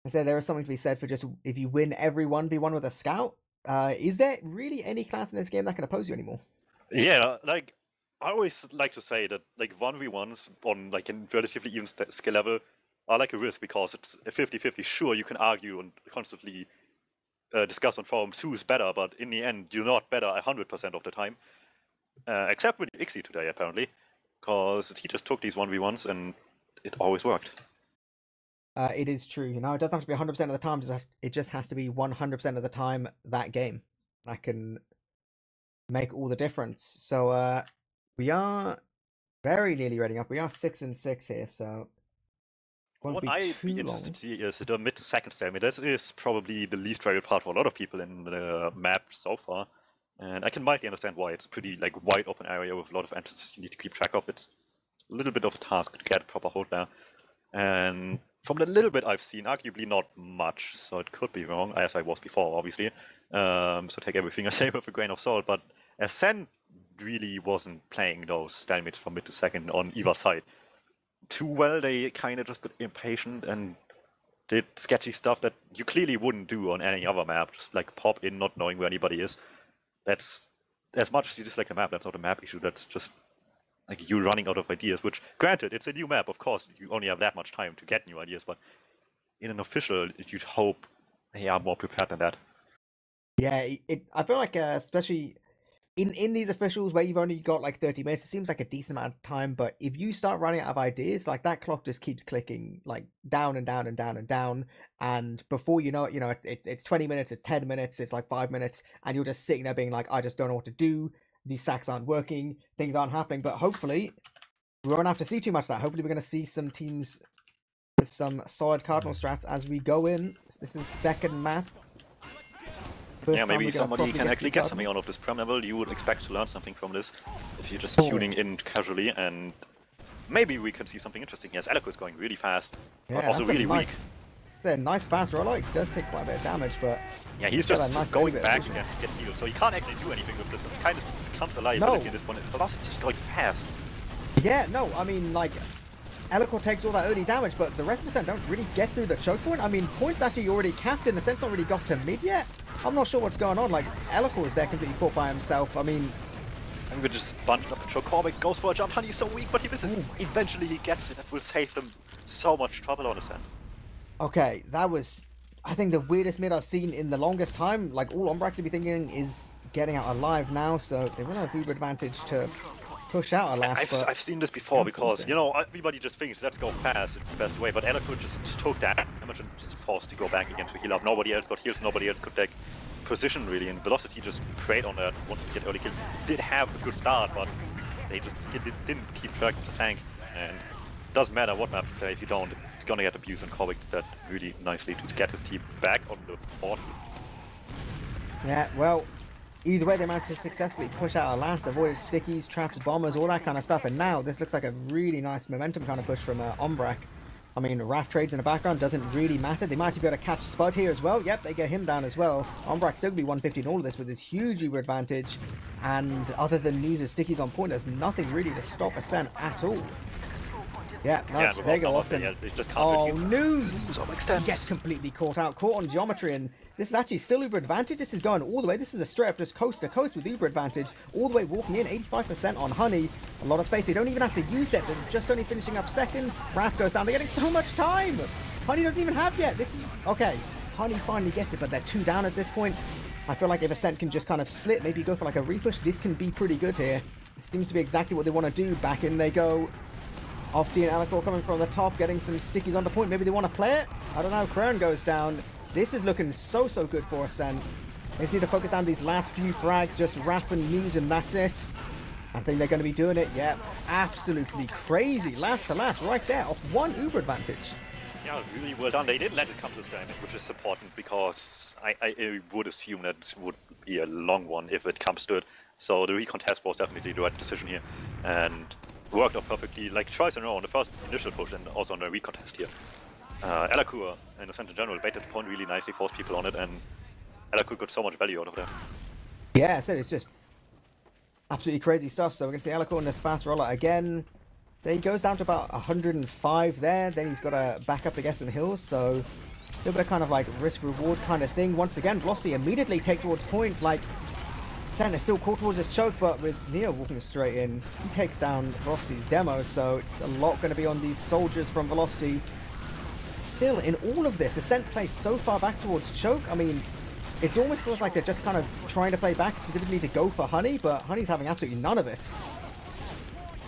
I said there is something to be said for just if you win every 1v1 with a scout. Is there really any class in this game that can oppose you anymore? Yeah, like I always like to say that like 1v1s on like a relatively even skill level are like a risk, because it's a 50-50. Sure, you can argue and constantly discuss on forums who's better, but in the end, you're not better 100% of the time. Except with Ixie today, apparently, because he just took these 1v1s and it always worked. It is true. It doesn't have to be 100% of the time. It just has to be 100% of the time that game. That can make all the difference. So we are very nearly ready up. We are 6-6 here, so what I'd be interested to see is the mid to second stalemate. This is probably the least varied part for a lot of people in the map so far. And I can mildly understand why. It's a pretty wide open area with a lot of entrances you need to keep track of. It's a little bit of a task to get a proper hold there. And from the little bit I've seen, arguably not much, so it could be wrong, as I was before, obviously. So take everything I say with a grain of salt. But Ascent really wasn't playing those stalemates from mid to second on either side too well. They kind of just got impatient and did sketchy stuff that you clearly wouldn't do on any other map. Just pop in, not knowing where anybody is. That's as much as you dislike a map. That's not a map issue. That's just you running out of ideas. Which, granted, it's a new map. Of course, you only have that much time to get new ideas. But in an official, you'd hope they are more prepared than that. Yeah, I feel like especially in these officials where you've only got 30 minutes, it seems like a decent amount of time. But if you start running out of ideas, that clock just keeps clicking down and down and down and down. And before you know it, it's 20 minutes, it's 10 minutes, it's 5 minutes, and you're just sitting there being I just don't know what to do. These sacks aren't working, things aren't happening. But hopefully, we won't have to see too much of that. Hopefully, we're going to see some teams with some solid Cardinal strats as we go in. This is second map. Yeah, maybe somebody can actually get something out of this Prem level. You would expect to learn something from this if you're just tuning in casually, and maybe we can see something interesting. Yes, Aleko is going really fast, but also really weak. It's a nice fast rollout. It does take quite a bit of damage, but yeah, he's just going back and get healed, so he can't actually do anything with this. It kind of becomes a liability at this point. Velocity is just going fast. Yeah, no, I mean, Eloquor takes all that early damage, but the rest of us don't really get through the choke point. I mean, points actually already capped in a sense, not really got to mid yet. I'm not sure what's going on. Eloquor is there completely caught by himself. I mean, I'm gonna just bunch up the choke. Corbett goes for a jump, Honey's so weak, but he misses. Ooh. Eventually he gets it. That will save them so much trouble on his end. Okay, that was, I think, the weirdest mid I've seen in the longest time. All Ombrax to be thinking is getting out alive now, so they will have uber advantage to push out a last. I've seen this before because, you know, everybody just thinks let's go fast, it's the best way, but Elaku just took damage and just forced to go back again to heal up. Nobody else got heals, nobody else could take position really, and Velocity just preyed on that, wanted to get early kill. Did have a good start, but they just didn't keep track of the tank, and it doesn't matter what map you play, if you don't, it's gonna get abused, and Kovic did that really nicely to get his team back on the board. Yeah, well, either way, they managed to successfully push out a last, avoided stickies, traps, bombers, all that kind of stuff, and now this looks like a really nice momentum kind of push from Ombrak. I mean, Raf trades in the background doesn't really matter. They might be able to catch Spud here as well. Yep, they get him down as well. Ombrak still going to be 150 in all of this with his huge Uber advantage, and other than News' stickies on point, there's nothing really to stop Ascent at all. Yeah, no, yeah, they go off and... Oh, News! He gets completely caught on geometry, and this is actually still Uber advantage. This is going all the way. This is a straight up just coast to coast with Uber advantage. All the way walking in, 85% on Honey. A lot of space. They don't even have to use it. They're just only finishing up second. Raph goes down. They're getting so much time. Honey doesn't even have yet. This is... Okay, Honey finally gets it, but they're 2 down at this point. I feel like if Ascent can just kind of split, maybe go for like a repush, this can be pretty good here. It seems to be exactly what they want to do. Back in they go. Opti and Alacor coming from the top, getting some stickies on the point. Maybe they want to play it? I don't know. Crone goes down. This is looking so good for Ascent. They just need to focus on these last few frags, just Raph and News, and that's it. I think they're going to be doing it. Yeah, absolutely crazy. Last to last, right there, off 1 Uber advantage. Yeah, really well done. They didn't let it come to this damage, which is important because I would assume that it would be a long one if it comes to it. So the recontest was definitely the right decision here, and worked out perfectly, like twice in a row on the first initial push and also on the recontest here. Elakur and Ascent in general baited the point really nicely, forced people on it, and Elakur got so much value out of that. Yeah, I said it's just absolutely crazy stuff. So we're going to see Elakur on this fast roller again. Then he goes down to about 105 there. Then he's got to back up, I guess, on hills. So a little bit of kind of like risk-reward kind of thing. Once again, Velocity immediately take towards point. Like, Ascent is still caught towards his choke, but with Neo walking straight in, he takes down Velocity's demo. So it's a lot going to be on these soldiers from Velocity. Still, in all of this, Ascent plays so far back towards choke. I mean, it almost feels like they're just kind of trying to play back specifically to go for Honey, but Honey's having absolutely none of it.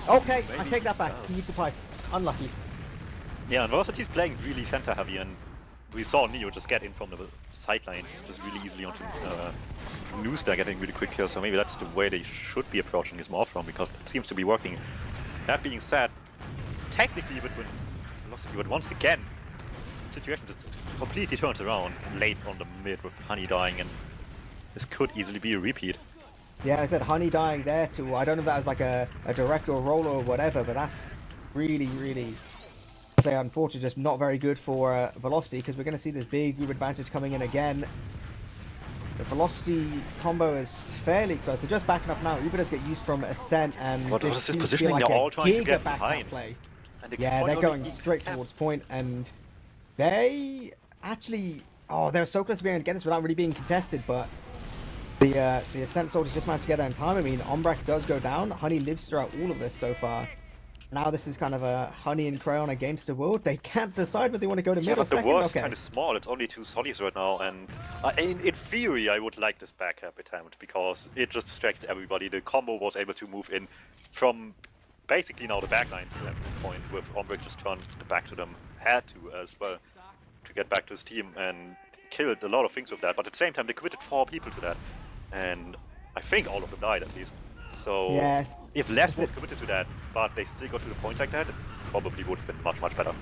Okay, maybe. I take that back. He needs the pipe. Unlucky. Yeah, and Velocity's playing really center heavy, and we saw Neo just get in from the sidelines just really easily onto News there, getting really quick kills, so maybe that's the way they should be approaching this more from, because it seems to be working. That being said, technically with Velocity, but once again, the situation just completely turns around late on the mid with Honey dying, and this could easily be a repeat. Yeah, I said Honey dying there too. I don't know if that was like a direct or roll or whatever, but that's really, I say unfortunately, just not very good for Velocity, because we're going to see this big group advantage coming in again. The Velocity combo is fairly close. They're just backing up now. Uber does get used from Ascent, and what this was this seems positioning? to be like they're all trying to get back behind. Play. And yeah, they're going straight towards point, and they actually... Oh, they're so close to being able to get this without really being contested, but the Ascent soldiers just managed to get there in time. I mean, Ombrak does go down. Honey lives throughout all of this so far. Now this is kind of a Honey and Crayon against the world. They can't decide whether they want to go to mid or second. The world's kind of small. It's only 2 Sollies right now, and in theory, I would like this back attempt because it just distracted everybody. The combo was able to move in from basically now the backline at this point, with Ombrak just turned the back to them, had to as well, to get back to his team, and killed a lot of things with that. But at the same time, they committed 4 people to that, and I think all of them died at least. So yeah, if less was committed to that, but they still got to the point like that, it probably would have been much better.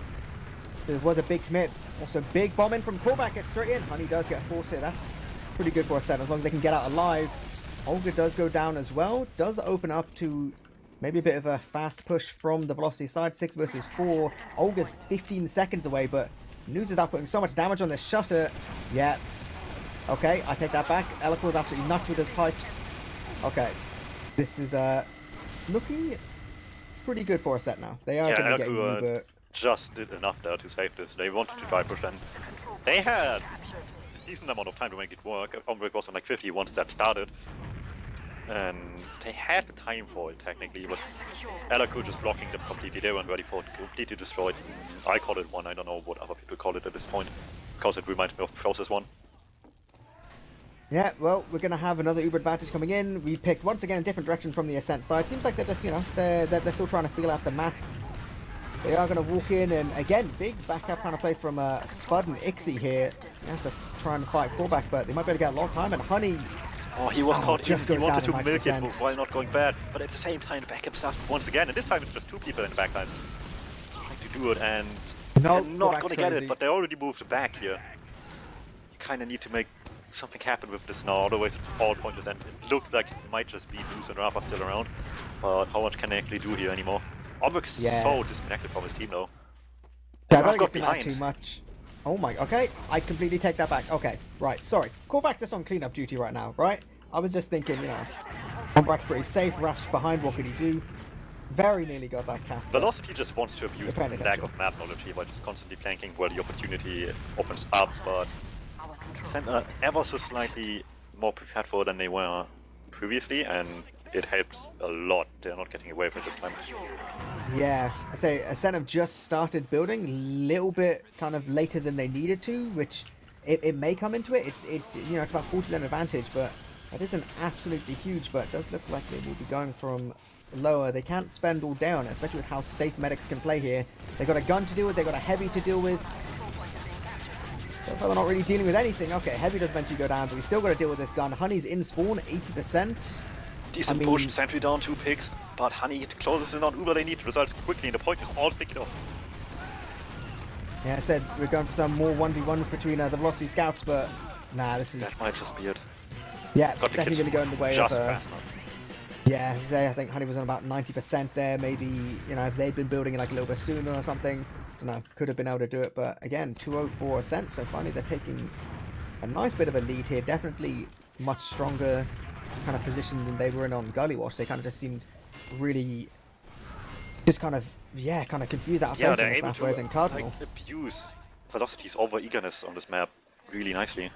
There was a big commit. Also, big bomb in from Callback, gets straight in. Honey does get forced here. That's pretty good for a set, as long as they can get out alive. Olga does go down as well. Does open up to maybe a bit of a fast push from the Velocity side. 6 versus 4. Olga's 15 seconds away, but News is outputting so much damage on this shutter. Yeah. Okay, I take that back. Eloquent is absolutely nuts with his pipes. Okay. This is looking pretty good for a set now. They are going to get Uber. Just did enough there to save this. They wanted to try push, and they had a decent amount of time to make it work. Ombrak was on like 50 once that started, and they had the time for it technically, but Elaku just blocking them completely. They weren't ready for it, completely destroyed. I call it one. I don't know what other people call it at this point, because it reminds me of Process 1. Yeah, well, we're going to have another Uber advantage coming in. We picked, once again, a different direction from the Ascent side. Seems like they're just, you know, they're still trying to feel out the map. They are going to walk in, and again, big backup kind of play from Spud and Ixie here. They have to try and fight callback, but they might be able to get a long time, and Honey... Oh, he was caught in. He wanted to milk it 90%. while not going bad, but at the same time, the backup started once again, and this time it's just two people in the backline trying to do it, and No, they're not going to get crazy. it, but they already moved back here. You kind of need to make something happen with this now, otherwise it's all pointless, and it looks like it might just be Moose and Rafa still around, but how much can they actually do here anymore? Ombrick is so disconnected from his team though. Yeah, I don't think it's too much. Oh my, okay, I completely take that back. Okay, right, sorry. Callback's just on cleanup duty right now, right? I was just thinking, you know, Ombrick's pretty safe, Raf's behind, what could he do? Very nearly got that cap. Velocity just wants to abuse the lack of map knowledge here by just constantly flanking where the opportunity opens up, but Center ever so slightly more prepared for than they were previously, and it helps a lot. They're not getting away with it this time. Yeah, I say Ascent have just started building a little bit kind of later than they needed to, which it may come into it. It's you know, it's about 40% advantage, but that isn't absolutely huge, but it does look like they will be going from lower. They can't spend all down, especially with how safe medics can play here. They got a gun to deal with, they got a heavy to deal with. So far they're not really dealing with anything. Okay, heavy does eventually go down, but we still got to deal with this gun. Honey's in spawn, 80%. Decent push, sentry down, 2 picks, but Honey closes in on Uber, they need results quickly, and the point is all stick it off. Yeah, I said we're going for some more 1v1s between the Velocity Scouts, but nah, this is... That might just be it. Yeah, definitely going to go in the way of... fast enough. Yeah, I think Honey was on about 90% there. Maybe, you know, if they'd been building it like a little bit sooner or something, I don't know, could have been able to do it. But again, 204 Ascent, so finally they're taking a nice bit of a lead here. Definitely much stronger kind of position than they were in on Gully Wash. They kind of just seemed really just kind of, yeah, kind of confused out of place on this map, whereas in Cardinal. Like, abuse Velocity's over-eagerness on this map really nicely.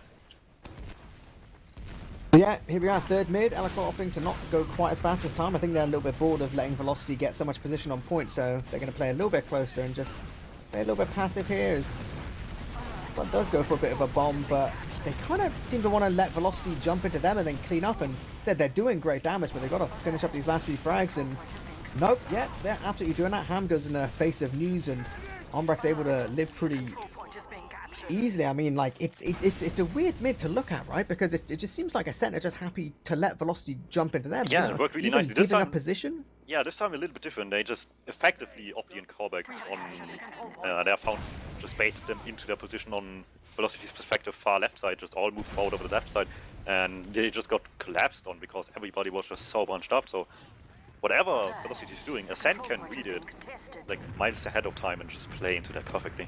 Yeah, here we are, third mid. Alacor opting to not go quite as fast this time. I think they're a little bit bored of letting Velocity get so much position on point, so they're going to play a little bit closer and just play a little bit passive here. As one does go for a bit of a bomb, but they kind of seem to want to let Velocity jump into them and then clean up, and said they're doing great damage, but they've got to finish up these last few frags, and nope, yeah, they're absolutely doing that. Ham goes in the face of news, and Ombrack's able to live pretty easily. I mean, like, it's a weird mid to look at, right? Because it just seems like Ascent are just happy to let Velocity jump into them. Yeah, you know? it worked really even nicely. This time, position. Yeah, this time a little bit different. They just effectively opted in callback on they found, just baited them into their position on Velocity's perspective, far left side, just all moved forward over the left side, and they just got collapsed on because everybody was just so bunched up. So whatever Velocity's doing, Ascent can read it like miles ahead of time and just play into that perfectly.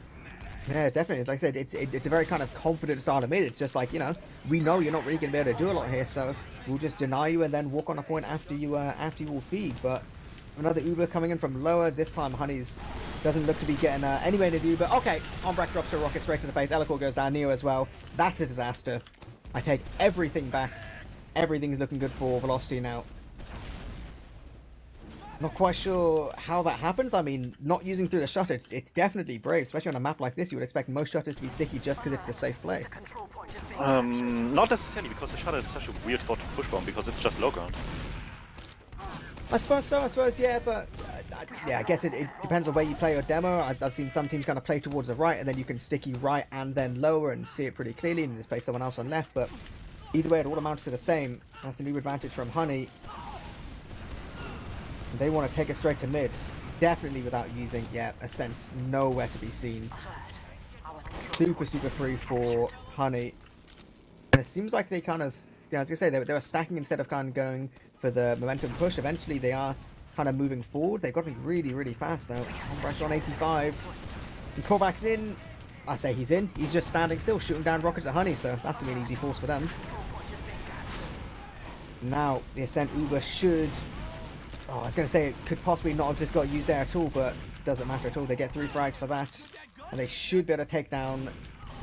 Yeah, definitely. Like I said, it's a very kind of confident start of mid. It's just like, you know, we know you're not really going to be able to do a lot here, so we'll just deny you and then walk on a point after you will feed. But another Uber coming in from lower. This time Honey's doesn't look to be getting anywhere near the Uber. Okay, Ombrack drops a rocket straight to the face. Elicor goes down, Neo as well. That's a disaster. I take everything back. Everything's looking good for Velocity now. Not quite sure how that happens. I mean, not using through the shutter, it's definitely brave, especially on a map like this. You would expect most shutters to be sticky just because it's a safe play. Not necessarily, because the shutter is such a weird spot to push from, because it's just low ground. I suppose so, yeah, but yeah, I guess it depends on where you play your demo. I've seen some teams kind of play towards the right, and then you can sticky right and then lower and see it pretty clearly, and just play someone else on left, but either way, it all amounts to the same. That's a new advantage from Honey. They want to take it straight to mid, definitely without using, yeah, Ascent's nowhere to be seen. Super free for Honey. And it seems like they kind of, yeah, as I say, they were stacking instead of kind of going for the momentum push. Eventually they are kind of moving forward. They've got to be really fast though. Ombrack's on 85. And callback's in. I say he's in. He's just standing still, shooting down rockets at Honey, so that's going to be an easy force for them. Now, the Ascent Uber should... Oh, I was going to say it could possibly not have just got used there at all, but it doesn't matter at all. They get 3 frags for that. And they should be able to take down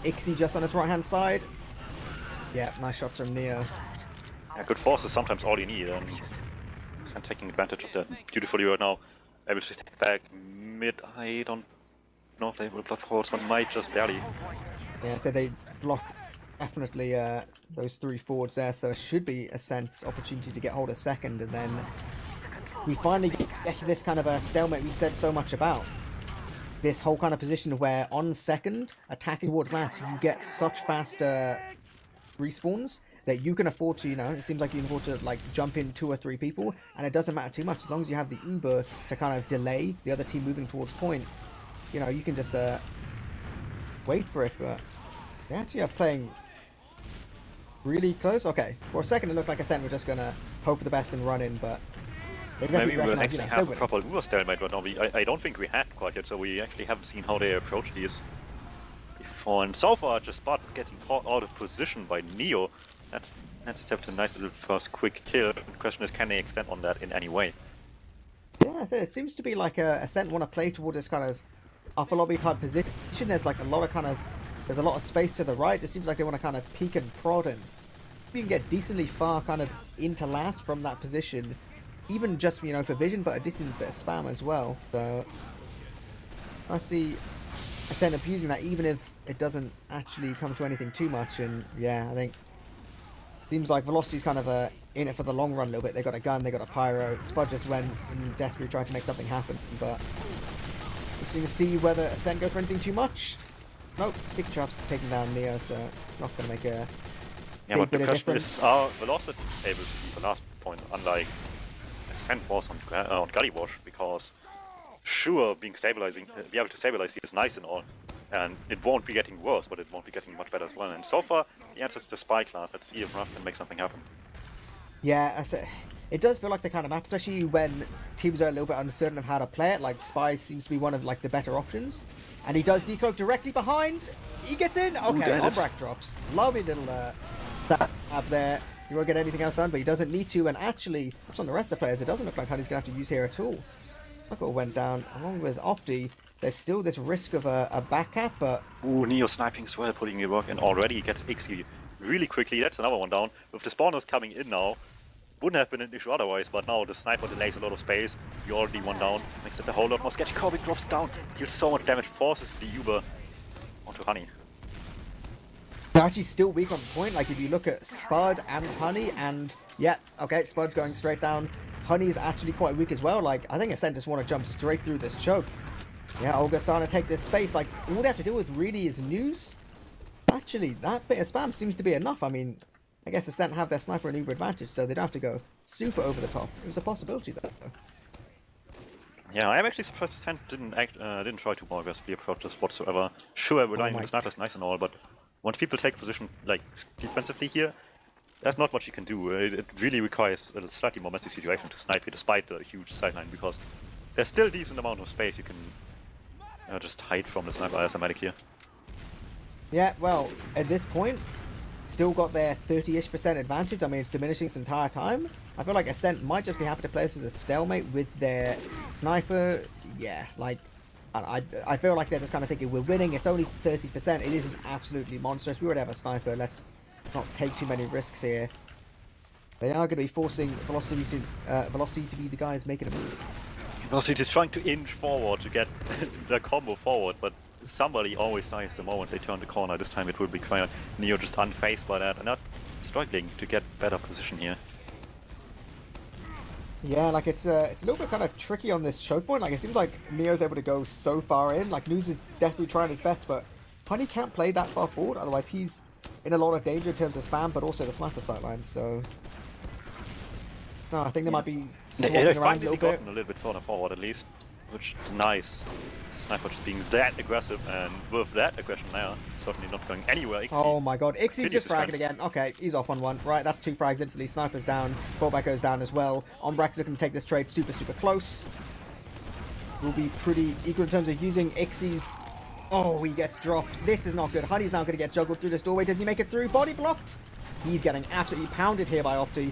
Ixie just on his right-hand side. Yeah, nice shots from Neo. Yeah, good force is sometimes all you need, and Ascent taking advantage of that beautifully right now. Able to take back mid. I don't know if they will block forwards, but might just barely. Yeah, so they block definitely those 3 forwards there, so it should be Ascent's opportunity to get hold of second, and then we finally get to this kind of a stalemate we said so much about. This whole kind of position where on second, attacking towards last, you get such faster respawns that you can afford to, it seems like you can afford to like jump in 2 or 3 people, and it doesn't matter too much as long as you have the Uber to kind of delay the other team moving towards point. You can just wait for it, but they actually are playing really close. Okay, for a second it looked like Ascent were just gonna hope for the best and run in, but maybe we'll actually have a proper Uber stalemate right now. I don't think we had quite yet, so we actually haven't seen how they approach these before. And so far, just Spot getting caught out of position by Neo. That's a nice little first quick kill. The question is, can they extend on that in any way? Yeah, so it seems to be like Ascent want to play toward this kind of upper lobby type position. There's like a lot of there's a lot of space to the right. It seems like they want to kind of peek and prod, and you can get decently far kind of into last from that position, even just for vision, but a decent bit of spam as well. So I see Ascent abusing that, even if it doesn't actually come to anything too much. And yeah, I think seems like Velocity's kind of in it for the long run a little bit. They got a gun, they got a pyro. Spud just went and desperately tried to make something happen, but interesting to see whether Ascent goes for anything too much. Nope, Sticky Chops taking down Neo, so it's not going to make a big bit of difference. Are Velocity able to be the last point, unlike Ascent was on Gully Wash, because sure, be able to stabilize is nice and all, and it won't be getting worse, but it won't be getting much better as well. And so far, the answer is the Spy class. Let's see if Ruff can make something happen. Yeah, it does feel like the kind of map, especially when teams are a little bit uncertain of how to play it. Like Spy seems to be one of like the better options, and he does decloak directly behind. He gets in. Okay, Ombrak drops. Lovely little stab there. He won't get anything else done, but he doesn't need to. And actually, on the rest of the players, it doesn't look like Honey's going to have to use here at all. Look what went down. Along with Opti, there's still this risk of a back cap, but... Ooh, Neo sniping as well, putting it work, and already he gets Ixie really quickly. That's another one down. With the spawners coming in now, wouldn't have been an issue otherwise, but now the sniper delays a lot of space. You already one down, makes it a whole lot more sketchy. Kovic drops down, deals so much damage, forces the Uber onto Honey. They're actually still weak on point. Like if you look at Spud and Honey, and yeah, okay, Spud's going straight down. Honey's actually quite weak as well. Like I think Ascent just want to jump straight through this choke. Yeah, Olga's starting to take this space. Like all they have to deal with really is news. Actually, that bit of spam seems to be enough. I mean, I guess Ascent have their sniper and Uber advantage, so they don't have to go super over the top. It was a possibility though. Yeah, I'm actually surprised Ascent didn't try to more aggressively approach this whatsoever. Sure, relying on the sniper is nice and all, but once people take position like defensively here, there's not much you can do. It really requires a slightly more messy situation to snipe here, despite the huge sideline, because there's still a decent amount of space you can just hide from the sniper as a medic here. Yeah, well, at this point, still got their 30-ish% advantage. I mean, it's diminishing this entire time. I feel like Ascent might just be happy to play this as a stalemate with their sniper. Yeah, like, I feel like they're just kind of thinking, we're winning, it's only 30%, it isn't absolutely monstrous, we already have a sniper, let's not take too many risks here. They are going to be forcing Velocity to be the guys making a move. Velocity is trying to inch forward to get the combo forward, but somebody always dies the moment they turn the corner. This time it will be quite Neo just unfazed by that and not struggling to get better position here. Yeah, like it's a little bit kind of tricky on this choke point. Like it seems like Neo's able to go so far in. Like News is definitely trying his best, but Honey can't play that far forward. Otherwise, he's in a lot of danger in terms of spam, but also the sniper sidelines. So no, I think they might be swapping around a little bit further forward at least, which is nice. Sniper just being that aggressive, and with that aggression now, certainly not going anywhere. Oh my god, Ixie's just fragging again. Okay, he's off on one. Right, that's 2 frags instantly. Sniper's down. Fallback goes down as well. Ombrax looking to take this trade super close. Will be pretty equal in terms of using Ixie's. Oh, he gets dropped. This is not good. Honey's now going to get juggled through this doorway. Does he make it through? Body blocked. He's getting absolutely pounded here by Opti.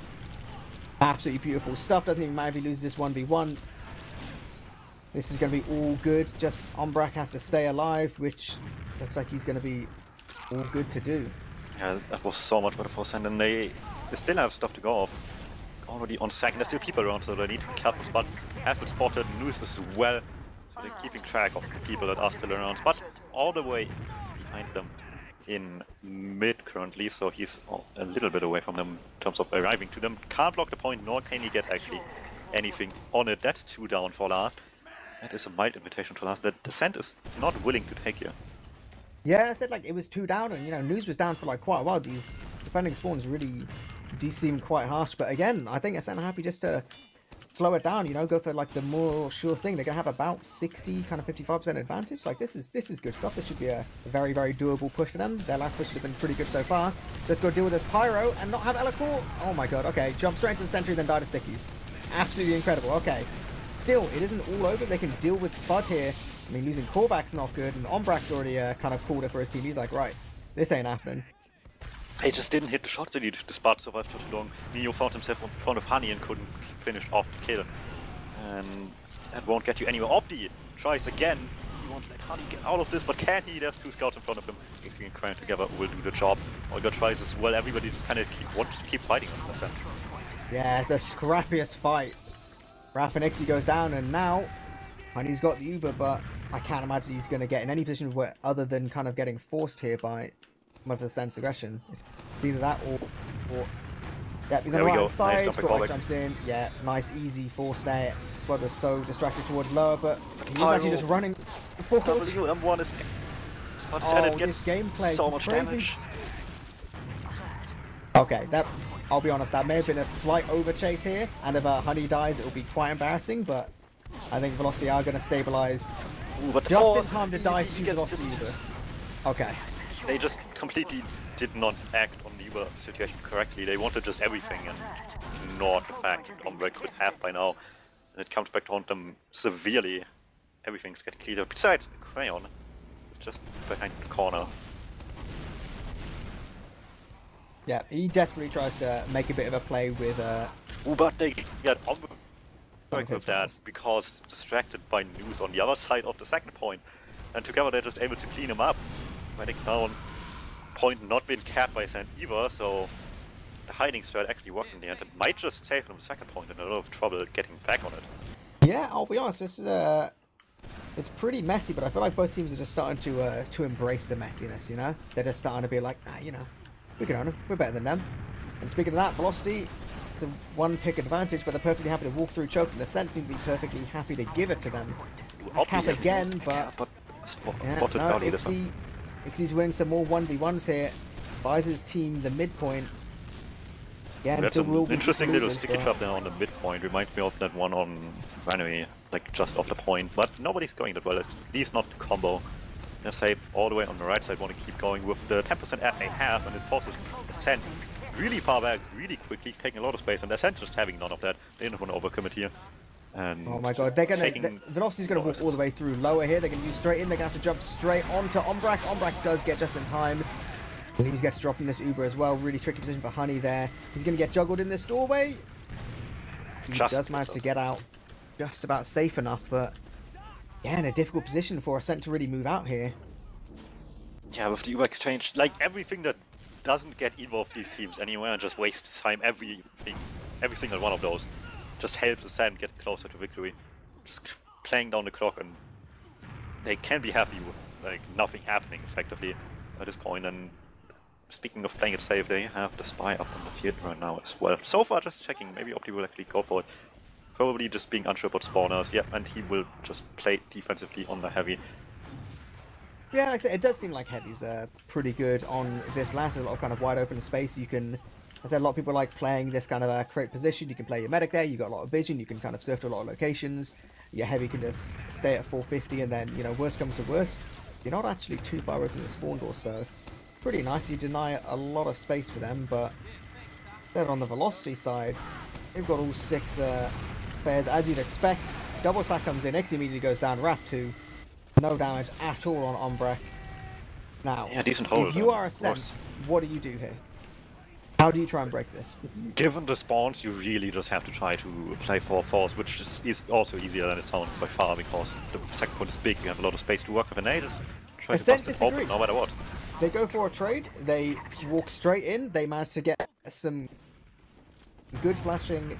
Absolutely beautiful stuff. Doesn't even matter if he loses this 1v1. This is going to be all good. Just Ombrak has to stay alive, which looks like he's going to be all good to do. Yeah, that was so much better for Ascent, and they still have stuff to go off. Already on second, there's still people around, so they need to be careful. Spud has been spotted, News as well, so they're keeping track of the people that are still around. Spud all the way behind them. in mid currently, so he's a little bit away from them in terms of arriving to them. Can't block the point, nor can he get actually anything on it. That's 2 down for last. That is a mild invitation to last that Ascent is not willing to take here. Yeah, I said like it was 2 down, and you know News was down for like quite a while. These defending spawns really do seem quite harsh, but again, I think Ascent are happy just to slow it down. You know, go for like the more sure thing. They're gonna have about 60, kind of 55% advantage. Like this is good stuff. This should be a very doable push for them. Their last push should have been pretty good so far. Let's go deal with this pyro and not have Elacore. Oh my god. Okay, jump straight into the sentry, then die to stickies. Absolutely incredible. Okay. Still, it isn't all over. They can deal with Spud here. I mean, losing Korvax's not good, and Ombrak's already kind of called it for his team. He's like, right, this ain't happening. He just didn't hit the shots they needed. The Spud survived for too long. Neo found himself in front of Honey and couldn't finish off the kill. And that won't get you anywhere. Opti tries again. He wants to let Honey get out of this, but can he? There's 2 scouts in front of him. Xi and Crane together will do the job. Olga tries as well. Everybody just kind of wants to keep fighting on Ascent. Yeah, the scrappiest fight. Raph and Xi goes down, and now Honey's got the Uber, but I can't imagine he's going to get in any position where, other than kind of getting forced here by some of the Ascent's aggression. It's either that or yeah, he's on the right side, nice but jumps in. Yeah, nice easy force there. Spud was so distracted towards lower, but he's actually just running forward. WM1 is Spud this gameplay so is much crazy. damage. Okay, I'll be honest, that may have been a slight overchase here, and if Honey dies, it'll be quite embarrassing, but I think Velocity are going to stabilize just in time to die to Velocity Uber. Okay. They just completely did not act on the Uber situation correctly. They wanted just everything and ignored the fact that Ombre could have by now. And it comes back to haunt them severely. Everything's getting cleared up. Besides, Crayon is just behind the corner. Yeah, he desperately tries to make a bit of a play with but they get Ombre with that because distracted by News on the other side of the second point. And together they're just able to clean him up. Running down, point not being capped by Ascent either, so the hiding strat actually worked in the end. It might just save them the second point in a lot of trouble getting back on it. Yeah, I'll be honest, this is it's pretty messy, but I feel like both teams are just starting to embrace the messiness, you know? They're just starting to be like, you know, we can own them, we're better than them. And speaking of that, Velocity, the 1-pick advantage, but they're perfectly happy to walk through choke, and Ascent seem to be perfectly happy to give it to them. Cap again, but Xi's winning some more 1v1s here, buys his team the midpoint. Yeah, that's an interesting little sticky trap there on the midpoint. Reminds me of that one on Ranui, like just off the point, but nobody's going that well, at least not the combo. They're safe all the way on the right side, want to keep going with the 10% ad they have, and it forces Ascent really far back, really quickly, taking a lot of space, and Ascent just having none of that. They don't want to overcommit here. And oh my god, they're gonna Velocity's gonna walk all the way through lower here. They're gonna use straight in, they're gonna have to jump straight onto Ombrak. Ombrak does get just in time. He gets dropped in this Uber as well. Really tricky position for Honey there. He's gonna get juggled in this doorway. He does manage to get out just about safe enough, but yeah, in a difficult position for Ascent to really move out here. Yeah, with the Uber exchange, like everything that doesn't get involved these teams anywhere and just wastes time, every single one of those just helps Ascent get closer to victory. Just playing down the clock, and they can be happy with like nothing happening effectively at this point. And speaking of playing it safe, they have the spy up on the field right now as well. So far, just checking, maybe Opti will actually go for it. Probably just being unsure about spawners, yeah, and he will just play defensively on the heavy. Yeah, like I said, it does seem like heavy's pretty good on this last. There's a lot of kind of wide open space. You can, I said, a lot of people like playing this kind of a create position. You can play your medic there. You got a lot of vision. You can kind of surf to a lot of locations. Your heavy can just stay at 450, and then, you know, worst comes to worst, you're not actually too far away from the spawn door, so pretty nice. You deny a lot of space for them, but then on the Velocity side, they've got all 6 players as you'd expect. Double stack comes in, X immediately goes down, Raph 2. No damage at all on Ombrak. Now, yeah, decent hold, if you are Ascent, what do you do here? How do you try and break this? Given the spawns, you really just have to try to play for force, which is also easier than it sounds by far, because the second point is big, you have a lot of space to work with, and they just try to bust it open no matter what. They go for a trade, they walk straight in, they manage to get some good flashing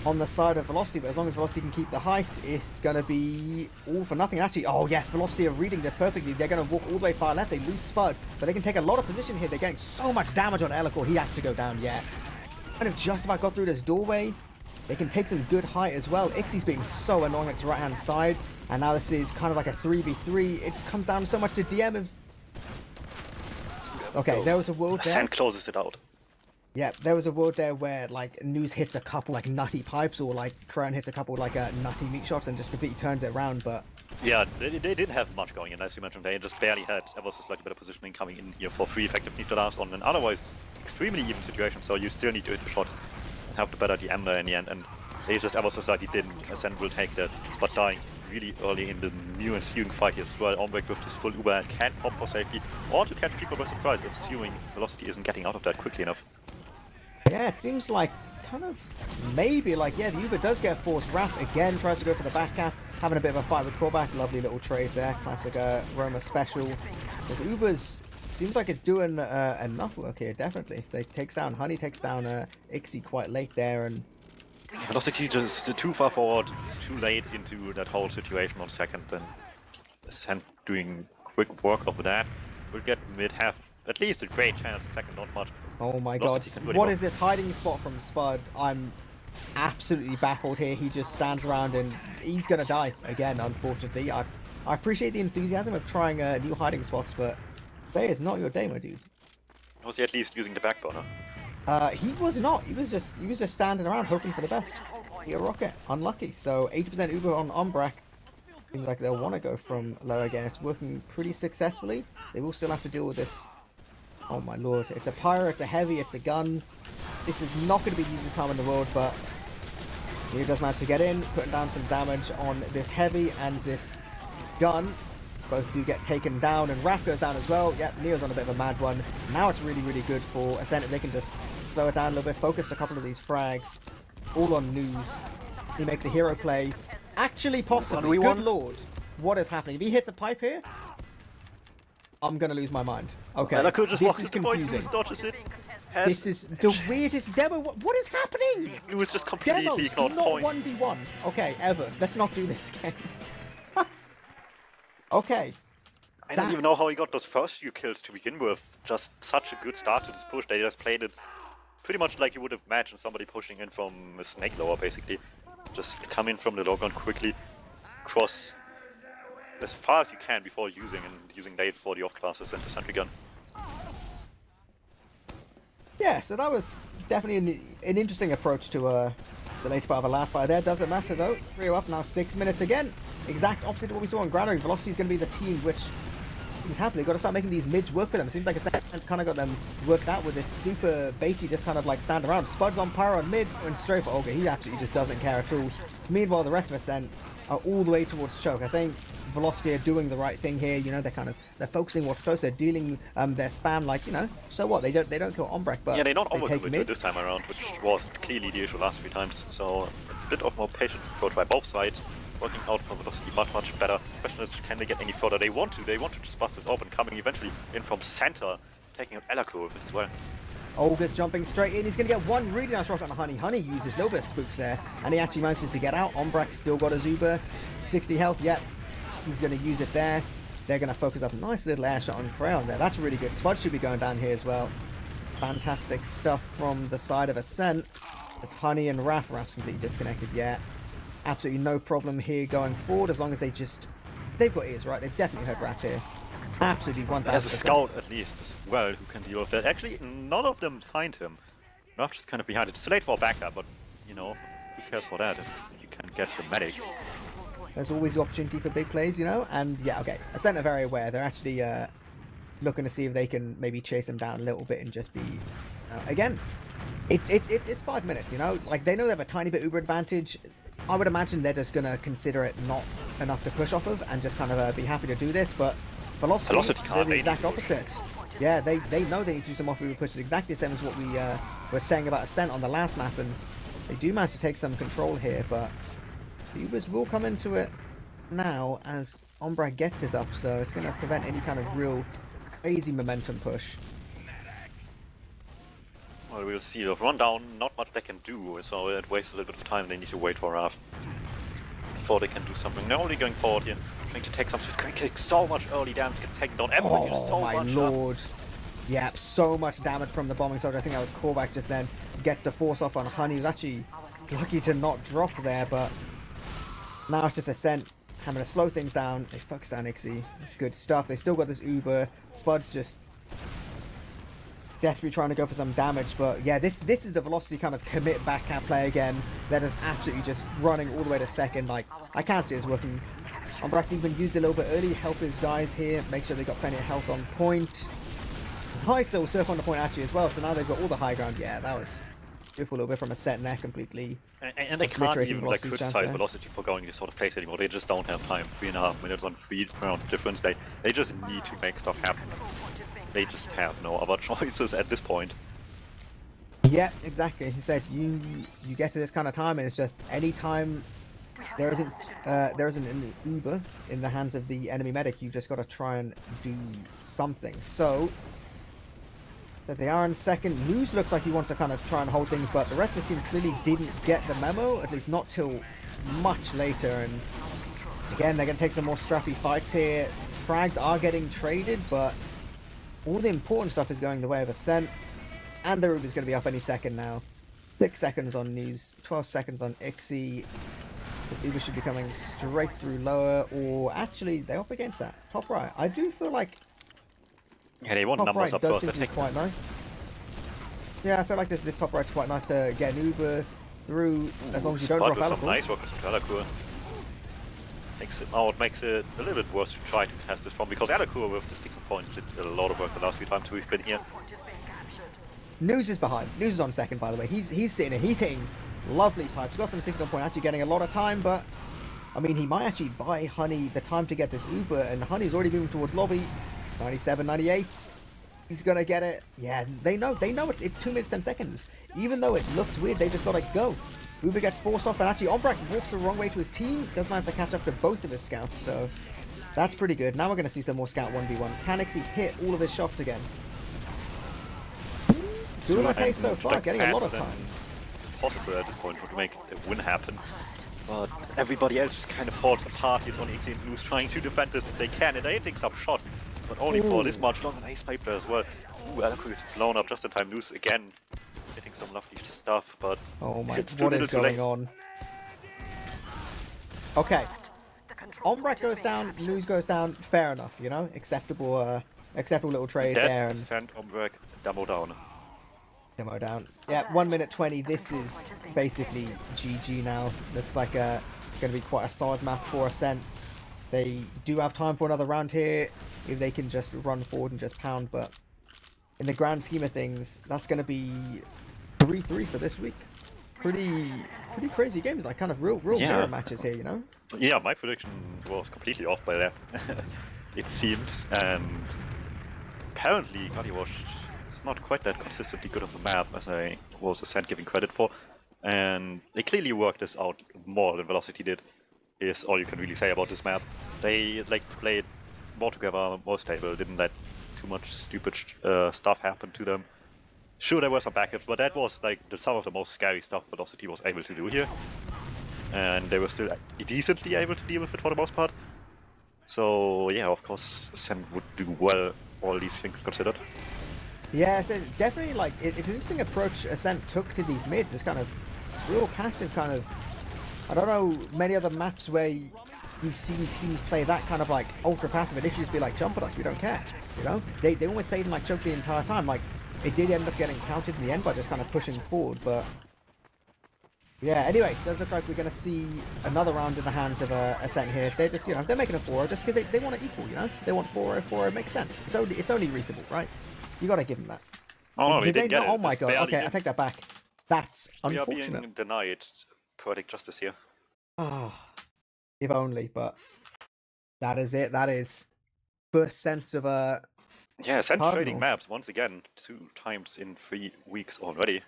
on the side of Velocity, but as long as Velocity can keep the height, it's going to be all for nothing. Actually, oh yes, Velocity are reading this perfectly. They're going to walk all the way far left. They lose Spud, but they can take a lot of position here. They're getting so much damage on Elikor. He has to go down, yeah. Kind of just about got through this doorway. They can take some good height as well. Ixie's being so annoying at his right-hand side, and now this is kind of like a 3v3. It comes down so much to DM. Okay, there was a world there. Ascent closes it out. Yeah, there was a world there where, like, News hits a couple, like, nutty pipes, or, like, Crown hits a couple, like, nutty meat shots and just completely turns it around, but... Yeah, they didn't have much going in, as you mentioned. They just barely had ever so slightly better positioning coming in here for 3 effective need to last on an otherwise extremely even situation, so you still need to hit the shots and have the better DM there in the end, and they just ever so slightly didn't. Ascent will take that, but dying really early in the new ensuing fight here as well. Onbreak with his full Uber can pop for safety, or to catch people by surprise, assuming Velocity isn't getting out of that quickly enough. Yeah, it seems like kind of maybe like, yeah, the Uber does get forced. Raph again tries to go for the back cap, having a bit of a fight with Callback. Lovely little trade there. Classic Roma special. This Uber's seems like it's doing enough work here, definitely. So he takes down Honey, takes down Ixie quite late there, and Velocity just too far forward, too late into that whole situation on second, and Ascent doing quick work over that. Will get mid, have at least a great chance in second, not much. Oh my god, what is this hiding spot from Spud? I'm absolutely baffled here. He just stands around and he's gonna die again, unfortunately. I appreciate the enthusiasm of trying new hiding spots, but today is not your day, my dude. Was he at least using the backbone? He was not. He was just standing around hoping for the best. Your rocket, unlucky. So 80% Uber on Umbrak. Seems like they'll want to go from low again. It's working pretty successfully. They will still have to deal with this. Oh my lord, it's a pyro, it's a heavy, it's a gun. This is not going to be the easiest time in the world, but he does manage to get in, putting down some damage on this heavy and this gun. Both do get taken down, and Raph goes down as well. Yep, Neo's on a bit of a mad one. Now it's really, really good for Ascent if they can just slow it down a little bit, focus a couple of these frags, all on News. He make the hero play. Actually, possibly, good lord, what is happening? If he hits a pipe here, I'm gonna lose my mind. Okay, this is confusing. This is the weirdest demo. What is happening? It was just completely not 1v1. Okay, ever. Let's not do this again. Okay. I don't even know how he got those first few kills to begin with. Just such a good start to this push. They just played it pretty much like you would have imagined somebody pushing in from a snake lower, basically. Just come in from the low ground quickly, cross as far as you can before using late for the off classes and the sentry gun. Yeah, so that was definitely an interesting approach to the later part of the last fight there. Doesn't matter though. 3-0 up now, 6 minutes again. Exact opposite of what we saw on Grano. Velocity is going to be the team which is happy. They've got to start making these mids work for them. It seems like Ascent's kind of got them worked out with this super baity, just kind of like stand around. Spud's on Pyro on mid and straight for Olga. He absolutely just doesn't care at all. Meanwhile, the rest of Ascent are all the way towards choke. I think Velocity are doing the right thing here. You know, they're focusing what's close. They're dealing their spam like, you know, so what? They don't kill Ombrek, but yeah, they don't overdo it this time around, which was clearly the issue last few times. So a bit of more patient approach by both sides, working out for Velocity much better. The question is, can they get any further? They want to just bust this open, coming eventually in from center, taking out Elikor as well. Olga's jumping straight in. He's going to get one really nice rocket on Honey. Honey uses a little bit of spooks there, and he actually manages to get out. Ombrek's still got his Uber. 60 health, yep. He's going to use it there. They're going to focus up a nice little air shot on Crayon there. That's really good. Spud should be going down here as well. Fantastic stuff from the side of Ascent. As Honey and Raph's completely disconnected, yeah. Absolutely no problem here going forward, as long as they've got ears, right? They've definitely heard Raph here. Absolutely 1000%. There's a scout at least as well who can deal with that. Actually, none of them find him. Raph just kind of behind it. It's late for a backup, but, you know, who cares for that if you can get the medic? There's always the opportunity for big plays, you know? And, yeah, okay. Ascent are very aware. They're actually looking to see if they can maybe chase him down a little bit and just be... again, it's 5 minutes, you know? Like, they know they have a tiny bit Uber advantage. I would imagine they're just going to consider it not enough to push off of and just kind of be happy to do this, but Velocity they're the exact opposite. Yeah, they know they need to do some off-Uber pushes, exactly the same as what we were saying about Ascent on the last map, and they do manage to take some control here, but the Ubers will come into it now as Ombrag gets his up, so it's going to prevent any kind of real crazy momentum push. Well, we'll see. With rundown, not much they can do, so it wastes a little bit of time. They need to wait for Raft before they can do something. They're only going forward here, trying to take some quick kicks. So much early damage get taken down. Everyone uses so my much lord. Yeah, so much damage from the bombing soldier. I think that was callback just then. Gets to force off on Honey. He was actually lucky to not drop there, but now it's just Ascent having to slow things down. They focus on Ixie. It's good stuff. They still got this Uber. Spud's just desperately trying to go for some damage, but yeah, this is the Velocity kind of commit back at play again. That is absolutely just running all the way to second. Like, I can't see it's working. Umbrak's even used a little bit early, help his guys here, make sure they got plenty of health on point. Nice little surf on the point actually as well, so now they've got all the high ground. Yeah, that was beautiful, a little bit from Ascent there completely. And they can't even like criticize Velocity for going this sort of place anymore. They just don't have time. 3.5 minutes on 3 round difference. They just need to make stuff happen. They just have no other choices at this point. Yeah, exactly. He said you get to this kind of time, and it's just any time there isn't an Uber in the hands of the enemy medic, you've just got to try and do something. So that they are in second. Luz looks like he wants to kind of try and hold things, but the rest of his team clearly didn't get the memo, at least not till much later. And again, they're going to take some more scrappy fights here. Frags are getting traded, but all the important stuff is going the way of Ascent. And the Uber's going to be up any second now. 6 seconds on News, 12 seconds on Ixie. This Uber should be coming straight through lower, or actually, they're up against that. Top right. I do feel like yeah, they want top numbers right up does first. seem to be quite nice. Yeah, I feel like this top right's quite nice to get an Uber through, as long as you don't drop Alicorn. Some nice work with Alicorn. Makes it a little bit worse to try to cast this from, because Alicorn with the sticks and points did a lot of work the last few times we've been here. News is behind. News is on second, by the way. He's sitting here. He's hitting lovely pipes. He's got some sticks on point, actually getting a lot of time, but I mean, he might actually buy Honey the time to get this Uber, and Honey's already moving towards lobby. 97, 98. He's gonna get it. Yeah, they know it's 2 minutes 10 seconds. Even though it looks weird, they just gotta go. Uber gets forced off, and actually Ombrak walks the wrong way to his team. Doesn't have to catch up to both of his scouts, so that's pretty good. Now we're gonna see some more scout 1v1s. Can Ixie hit all of his shots again? Doing okay so far, getting a lot of time. Possible at this point to make a win happen. But everybody else just kind of falls apart. It's only Ixie and Luz trying to defend this if they can, and they take some shots, but only for this much longer. Nice pipe there as well. Ooh, Alicorn gets blown up just in time. Luz again hitting some lovely stuff, but oh my, what is going on? Okay, Ombrak goes down, Luz goes down. Fair enough, you know, acceptable little trade there. And send Ombrak demo down. Demo down. Yeah, 1 minute 20. This is basically GG now. Looks like going to be quite a solid map for Ascent. They do have time for another round here if they can just run forward and just pound, but in the grand scheme of things, that's going to be 3-3 for this week. Pretty crazy games, like kind of real mirror matches here, you know? Yeah, my prediction was completely off by that. It seems, and apparently Gullywash is not quite that consistently good on the map as I was Ascent giving credit for, and they clearly worked this out more than Velocity did, is all you can really say about this map. They like played more together, more stable, didn't let too much stupid stuff happen to them. Sure, there were some backups, but that was like some of the most scary stuff Velocity was able to do here, and they were still decently able to deal with it for the most part. So yeah, of course Ascent would do well, all these things considered. Yeah, so definitely, like, it's an interesting approach Ascent took to these mids. It's kind of real passive, kind of. I don't know many other maps where you've seen teams play that kind of like ultra passive. It literally just be like, jump at us, we don't care. You know, they almost played in like choke the entire time. Like, it did end up getting counted in the end by just kind of pushing forward, but yeah. Anyway, it does look like we're gonna see another round in the hands of Ascent here. They're just, you know, they're making a 4 just because they want to equal. You know, they want 4-4. It makes sense. It's only reasonable, right? You gotta give them that. Oh, did they get not? it. Oh my god. Okay, I take that back. That's unfortunate. We are being denied poetic justice here. Ah, if only. But that is it. That is first sense of a. Yeah, Ascent trading maps once again 2 times in 3 weeks already.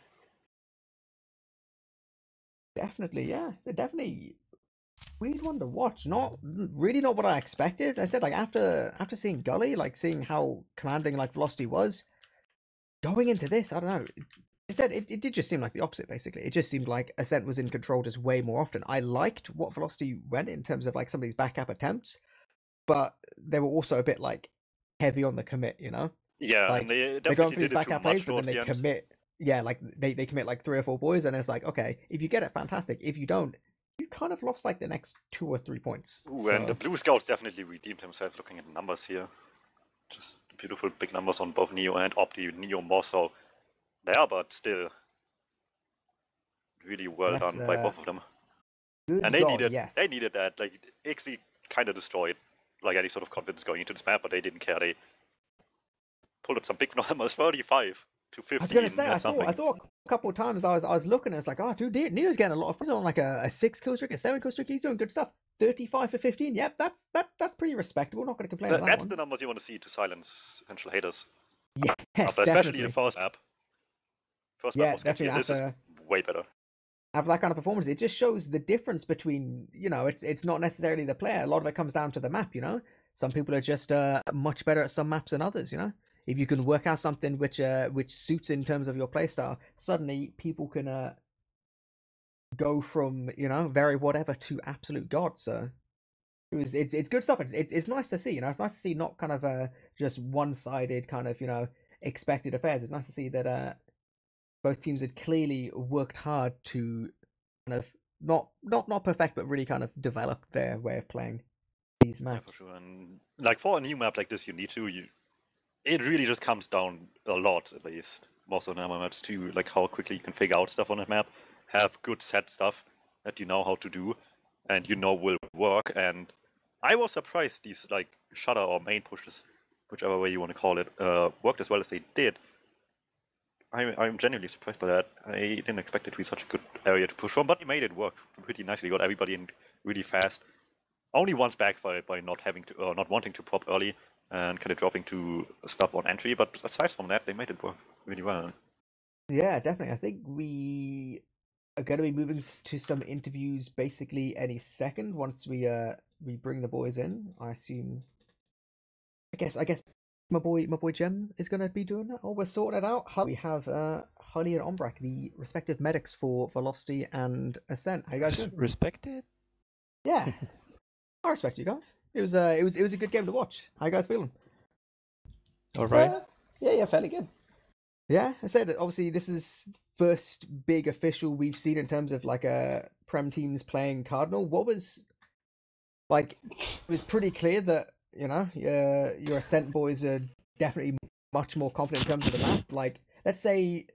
Definitely, yeah. So definitely weird one to watch. Not really not what I expected. I said, like, after seeing Gully, like seeing how commanding like Velocity was, going into this, I don't know. it did just seem like the opposite, basically. It just seemed like Ascent was in control just way more often. I liked what Velocity went in terms of like some of these backup attempts, but they were also a bit like heavy on the commit, you know? Yeah, Like and they they're going definitely for these did it too backup plays, much but then towards they the end. commit. Yeah, like they commit like 3 or 4 boys, and it's like, okay, if you get it, fantastic. If you don't, you kind of lost like the next 2 or 3 points. Ooh, and the Blue Scouts definitely redeemed himself looking at the numbers here. Just beautiful big numbers on both Neo and Opti. Neo more so there, but still really well done by both of them. Good and they God, needed yes. that. Like, it actually kind of destroyed like any sort of confidence going into this map, but they didn't care. They pulled out some big numbers, 35 to 15. I was gonna say, I something. thought a couple of times I was looking, and it's like, oh, dude, Neo's getting a lot of fun on like a 6 kill streak, a 7 kill streak. He's doing good stuff. 35 for 15. Yep, that's pretty respectable. Not gonna complain about that. That's one. the numbers you want to see to silence potential haters. Yes, especially definitely. the first map. Yeah, was definitely. This is way better. After that kind of performance, it just shows the difference between, you know, it's not necessarily the player. A lot of it comes down to the map, you know. Some people are just much better at some maps than others, you know. If you can work out something which suits in terms of your playstyle, suddenly people can go from, you know, very whatever to absolute god. So it's good stuff. It's nice to see, you know. It's nice to see not kind of just one-sided kind of, you know, expected affairs. It's nice to see that both teams had clearly worked hard to kind of not perfect, but really kind of develop their way of playing these maps. Yeah, for sure. And like for a new map like this, you need to it really just comes down a lot, at least most of the normal maps, to like how quickly you can figure out stuff on a map, have good set stuff that you know how to do, and you know will work. And I was surprised these like shutter or main pushes, whichever way you want to call it, worked as well as they did. I'm genuinely surprised by that. I didn't expect it to be such a good area to push from, but he made it work pretty nicely. Got everybody in really fast. Only once backfired by not having to, not wanting to pop early and kind of dropping to stuff on entry. But aside from that, they made it work really well. Yeah, definitely. I think we are going to be moving to some interviews basically any second once we bring the boys in. I assume. I guess my boy Gemm is going to be doing that. Oh, we're sorting it out. We have Honey and Ombrak, the respective medics for Velocity and Ascent. How you guys doing? Respected? Yeah, I respect you guys. It was a good game to watch. How you guys feeling? All right. Yeah, fairly good. Yeah, I said obviously this is first big official we've seen in terms of like Prem teams playing Cardinal. What was like? It was pretty clear that, you know, your Ascent boys are definitely much more confident in terms of the map. Like, let's say,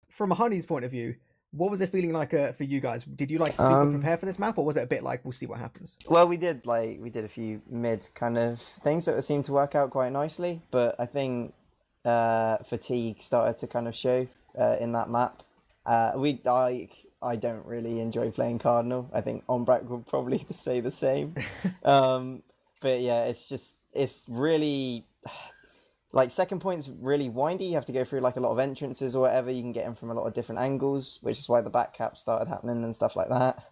from a Honey's point of view, what was it feeling like for you guys? Did you like super prepare for this map, or was it a bit like we'll see what happens? Well, we did a few mid kind of things that seemed to work out quite nicely, but I think fatigue started to kind of show in that map. I don't really enjoy playing Cardinal. I think Ombrak will probably say the same. But yeah, it's really, like, second point's really windy. You have to go through like a lot of entrances or whatever. You can get in from a lot of different angles, which is why the back cap started happening and stuff like that.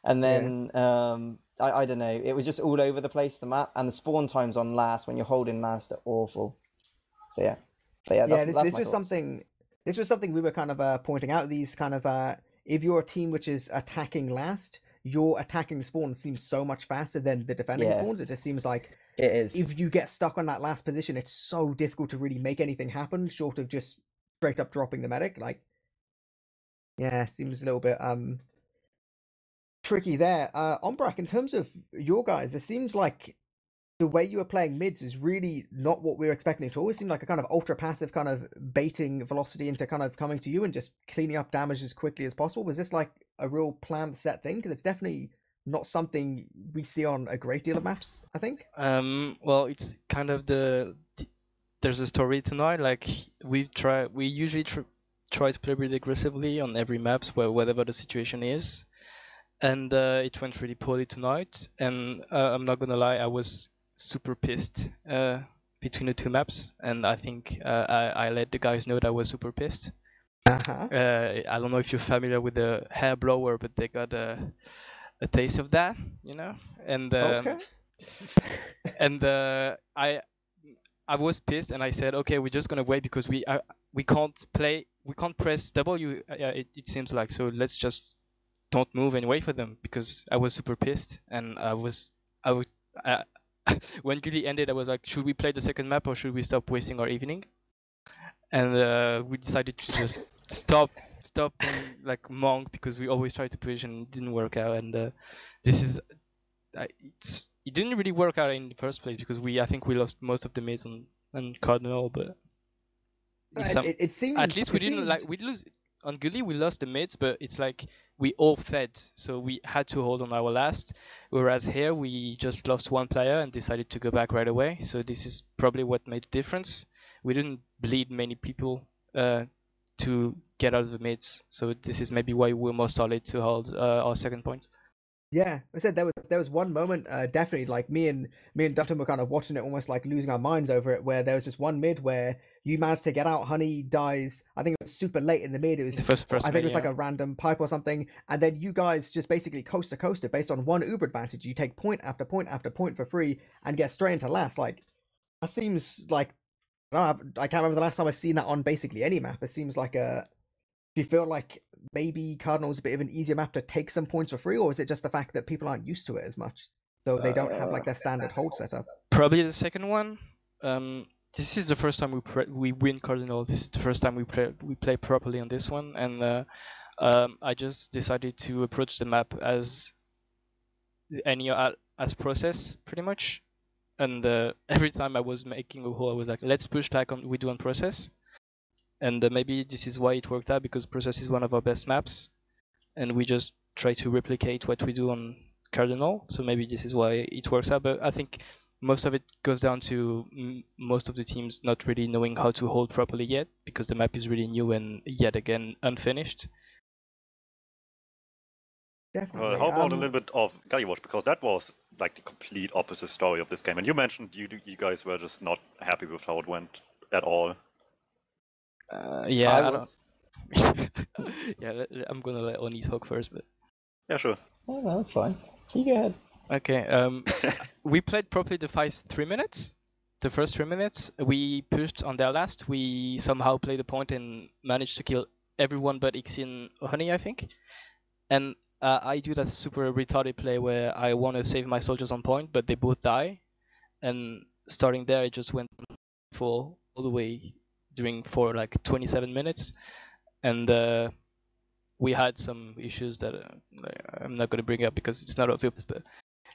And then, I don't know, it was just all over the place, the map. And the spawn times on last, when you're holding last, are awful. So yeah. But yeah, this was something we were kind of pointing out. These kind of, if you're a team which is attacking last, your attacking spawn seems so much faster than the defending spawns. It just seems like it is. If you get stuck on that last position, it's so difficult to really make anything happen short of just straight up dropping the medic. Like, yeah, seems a little bit tricky there. Ombrak, in terms of your guys, it seems like the way you were playing mids is really not what we were expecting at all. It seemed like a kind of ultra passive kind of baiting Velocity into kind of coming to you and just cleaning up damage as quickly as possible. Was this like a real planned set thing? Because it's definitely not something we see on a great deal of maps, I think. Well, it's kind of there's a story tonight. Like, we usually try to play really aggressively on every maps whatever the situation is, and it went really poorly tonight. And I'm not gonna lie, I was super pissed between the two maps, and I think I let the guys know that I was super pissed. I don't know if you're familiar with the hair blower, but they got a taste of that, you know. And okay. And I was pissed, and I said, okay, we're just gonna wait, because we can't press W. It seems like, so let's just don't move and wait for them, because I was super pissed, and I would when Gully ended, I was like, should we play the second map or should we stop wasting our evening? And we decided to just stop and like monk, because we always tried to push and it didn't work out. And it didn't really work out in the first place, because I think we lost most of the mids on Cardinal, but it seemed, at least we didn't like we lose on Gully. We lost the mids, but it's like we all fed, so we had to hold on our last. Whereas here we just lost one player and decided to go back right away. So this is probably what made the difference. We didn't bleed many people to get out of the mids, so this is maybe why we're more solid to hold our second point. Yeah, I said there was one moment, definitely, like me and DuMmTm were kind of watching it, almost like losing our minds over it, where there was just one mid where you managed to get out. Honey dies. I think it was super late in the mid. It was first I think mid, it was like a random pipe or something, and then you guys just basically coast to coast it based on one Uber advantage. You take point after point after point for free and get straight into last. Like, that seems like, I can't remember the last time I've seen that on basically any map. It seems like do you feel like maybe Cardinal's a bit of an easier map to take some points for free, or is it just the fact that people aren't used to it as much, so they don't have like their standard hold setup? Probably the second one. This is the first time we win Cardinal. This is the first time we play properly on this one, and I just decided to approach the map as process, pretty much. And every time I was making a hole, I was like, let's push like we do on process. And maybe this is why it worked out, because process is one of our best maps, and we just try to replicate what we do on Cardinal. So maybe this is why it works out. But I think most of it goes down to most of the teams not really knowing how to hold properly yet, because the map is really new and yet again unfinished. Definitely. How about a little bit of Gallywatch, because that was like the complete opposite story of this game. And you mentioned you guys were just not happy with how it went at all. Yeah, I was. Yeah, I'm gonna let Oni talk first, but Yeah, sure. Oh, well, that's fine. You go ahead. Okay. We played properly the first 3 minutes. The first 3 minutes, we pushed on their last. We somehow played a point and managed to kill everyone but Ixin Honey, I think. And I do that super retarded play where I want to save my soldiers on point, but they both die. And starting there, it just went full all the way for like 27 minutes. And we had some issues that I'm not going to bring up because it's not obvious, but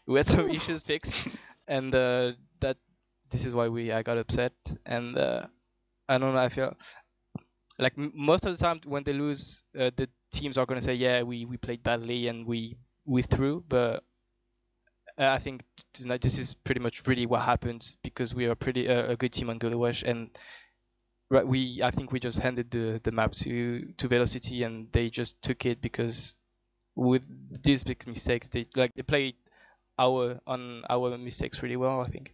we had some issues fixed, and this is why I got upset. And I don't know, I feel like most of the time when they lose, the teams are going to say, yeah, we played badly and we threw, but I think tonight this is pretty much really what happened, because we are pretty a good team on Gulawash, and I think we just handed the map to Velocity, and they just took it, because with these big mistakes, they played our mistakes really well, I think.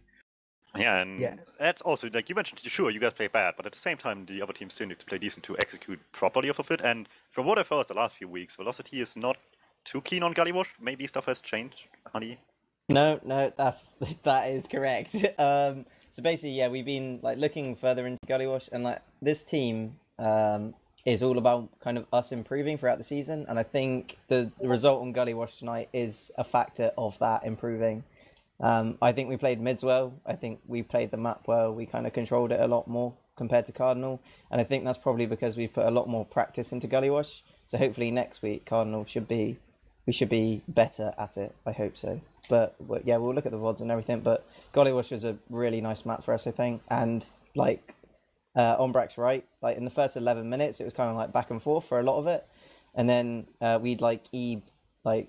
Yeah, and that's also, like you mentioned, sure, you guys play bad, but at the same time, the other teams still need to play decent to execute properly off of it. And from what I've heard the last few weeks, Velocity is not too keen on Gallywatch. Maybe stuff has changed, Honey? No, that is correct. So basically, yeah, we've been like looking further into Gallywatch, and like this team is all about kind of us improving throughout the season, and I think the result on Gallywatch tonight is a factor of that improving. I think we played mids well. I think we played the map well. We kind of controlled it a lot more compared to Cardinal, and I think that's probably because we've put a lot more practice into Gallywatch. So hopefully next week Cardinal should be better at it. I hope so. But yeah, we'll look at the VODs and everything. But Gallywatch was a really nice map for us, I think. And like Ombrack's right, like in the first 11 minutes, it was kind of like back and forth for a lot of it, and then we'd like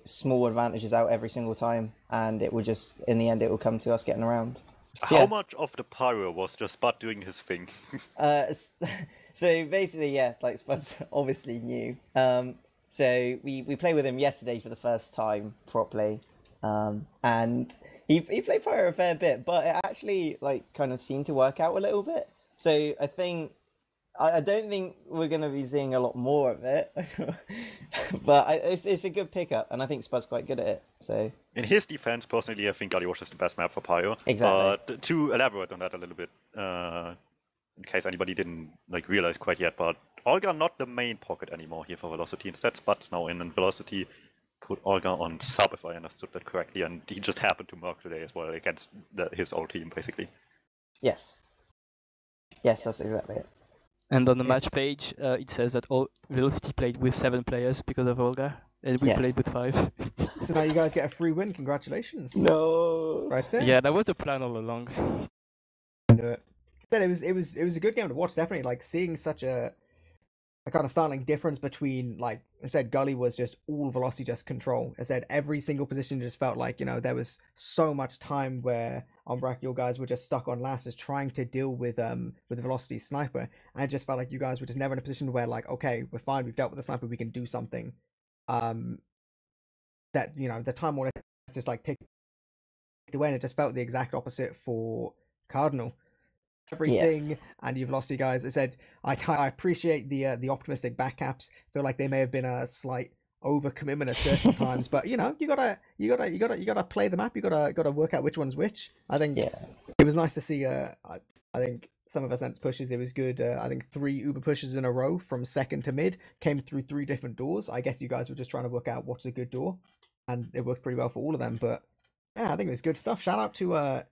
small advantages out every single time, and it would just in the end it would come to us getting around. So, how much of the pyro was just Spud doing his thing? So basically, yeah, like Spud's obviously new. So we played with him yesterday for the first time properly, and he played pyro a fair bit, but it actually like kind of seemed to work out a little bit. So I think I don't think we're going to be seeing a lot more of it, but it's a good pickup, and I think Spud's quite good at it. So in his defense, personally, I think Gallywatch is the best map for pyro. Exactly. But to elaborate on that a little bit, in case anybody didn't realize quite yet, but Olga not the main pocket anymore here for Velocity. Instead, Spud now in, and Velocity put Olga on sub, if I understood that correctly, and he just happened to merc today as well against his old team, basically. Yes. Yes, that's exactly it. And on the match page, it says that Velocity played with 7 players because of Olga, and we played with 5. So now you guys get a free win. Congratulations! No. Right there. Yeah, that was the plan all along. Then it was a good game to watch. Definitely, like seeing such a kind of startling difference between, like I said, Gully was just all Velocity, just control. I said every single position just felt like, there was so much time where Umbrak, your guys were just stuck on Lasses trying to deal with Velocity sniper. And it just felt like you guys were just never in a position where, like, okay, we're fine, we've dealt with the sniper, we can do something. That the time more just like ticked away, and it just felt the exact opposite for Cardinal. Everything, and you've lost, you guys. I said I appreciate the optimistic backcaps. Feel like they may have been a slight overcommitment at certain times, but you gotta play the map. You gotta work out which one's which. I think it was nice to see. I think some of Ascent's pushes, it was good. I think 3 Uber pushes in a row from second to mid came through 3 different doors. I guess you guys were just trying to work out what's a good door, and it worked pretty well for all of them. But yeah, I think it was good stuff. Shout out to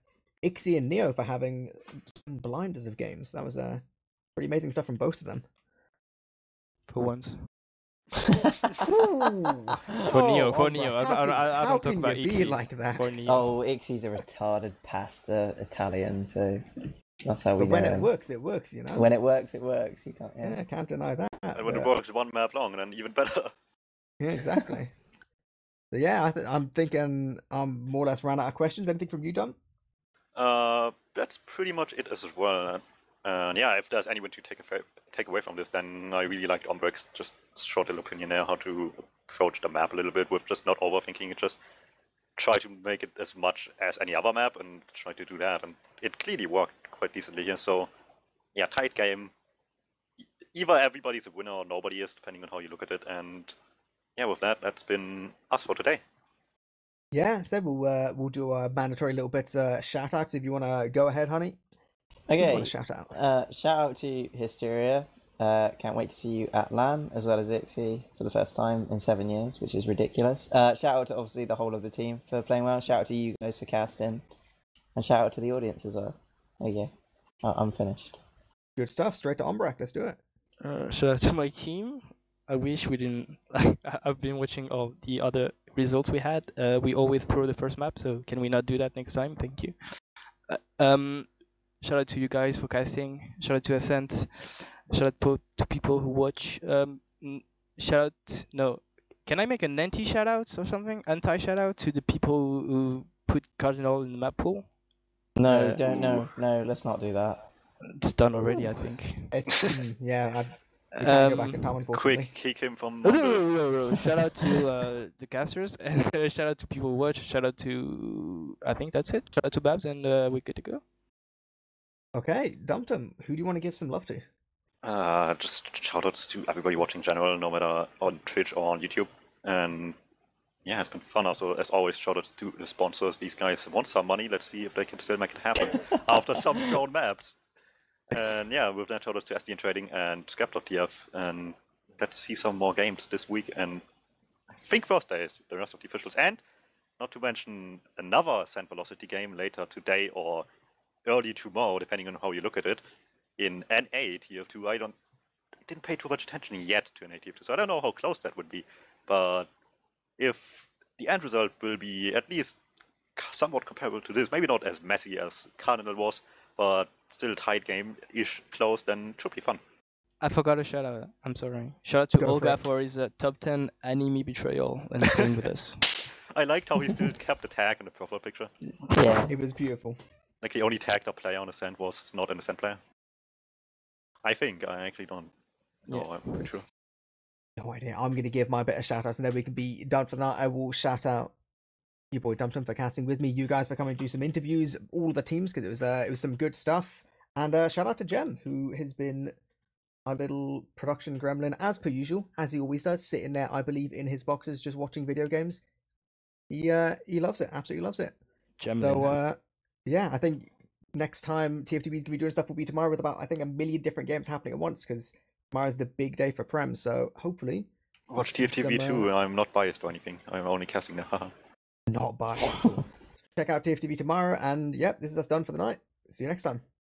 Ixie and Neo for having some blinders of games. That was pretty amazing stuff from both of them. For once. For Neo. How don't can talk about you be Ixie. like that? For Neo. Oh, Ixie's a retarded pasta Italian, so that's how we But when know it him. works, it works. When it works, it works. You can't. Yeah, can't deny that. And when it works one map long, then even better. Yeah, exactly. So yeah, I'm thinking I'm more or less ran out of questions. Anything from you, Dom? That's pretty much it as well. And yeah, if there's anyone to take away from this, then I really liked Ombrek's just short little opinion there, how to approach the map a little bit with just not overthinking it, just try to make it as much as any other map and try to do that. And it clearly worked quite decently here. So yeah, tight game. Either everybody's a winner or nobody is, depending on how you look at it. And yeah, with that, that's been us for today. Yeah, so we'll do a mandatory little bits shout outs if you want to go ahead, honey. Okay. Want to shout out? Shout out to Hysteria. Can't wait to see you at LAN, as well as Ixie for the first time in 7 years, which is ridiculous. Shout out to obviously the whole of the team for playing well. Shout out to you guys for casting, and shout out to the audience as well. There you go. I'm finished. Good stuff. Straight to Ombrek. Let's do it. Shout out to my team. I wish we didn't. I've been watching all the other results we had. We always throw the first map, so can we not do that next time? Thank you. Shout out to you guys for casting. Shout out to Ascent. Shout out to people who watch. Shout out. No, can I make an anti shout out or something? Anti shout out to the people who put Cardinal in the map pool. No, don't. No, let's not do that. It's done already, I think. It's yeah. We can't go back in time, unfortunately. Quick kick him from. No. Shout out to the casters, and shout out to people who watch. Shout out to, I think that's it. Shout out to Babs, and we're good to go. Okay, DuMmTm, who do you want to give some love to? Just shoutouts to everybody watching in general, no matter on Twitch or on YouTube. And yeah, it's been fun. Also, as always, shoutouts to the sponsors. These guys want some money. Let's see if they can still make it happen after some thrown maps. And yeah, with that, shoutouts to SDN Trading and Scrap.tv. And let's see some more games this week. And I think Thursday is the rest of the officials. And not to mention another Ascent Velocity game later today or early tomorrow, depending on how you look at it, in N8 TF2. I didn't pay too much attention yet to N8 TF2, so I don't know how close that would be. But if the end result will be at least somewhat comparable to this, maybe not as messy as Cardinal was, but still tight game-ish close, then it should be fun. I forgot a shout out. I'm sorry. Shout out to Go Olga for his top 10 anime betrayal and playing with us. I liked how he still kept the tag in the profile picture. Yeah. It was beautiful. Like the only tagged up player on Ascent was not an Ascent player. I think. I actually don't know. Yeah. I'm pretty sure. No idea. I'm going to give my bit of shout outs and then we can be done for the night. I will shout out your boy DuMmTm for casting with me, you guys for coming to do some interviews, all the teams, because it was some good stuff. And shout out to Gemm, who has been a little production gremlin, as per usual, as he always does, sitting there, I believe, in his boxes, just watching video games. He loves it, absolutely loves it. Gem. So, yeah, I think next time TFTV is gonna be doing stuff will be tomorrow with about, I think, 1 million different games happening at once, because tomorrow's the big day for Prem. So hopefully, Watch see TFTV some, too. I'm not biased or anything. I'm only casting now. Haha. not biased at all. Check out TFTV tomorrow, and yep, this is us done for the night. See you next time.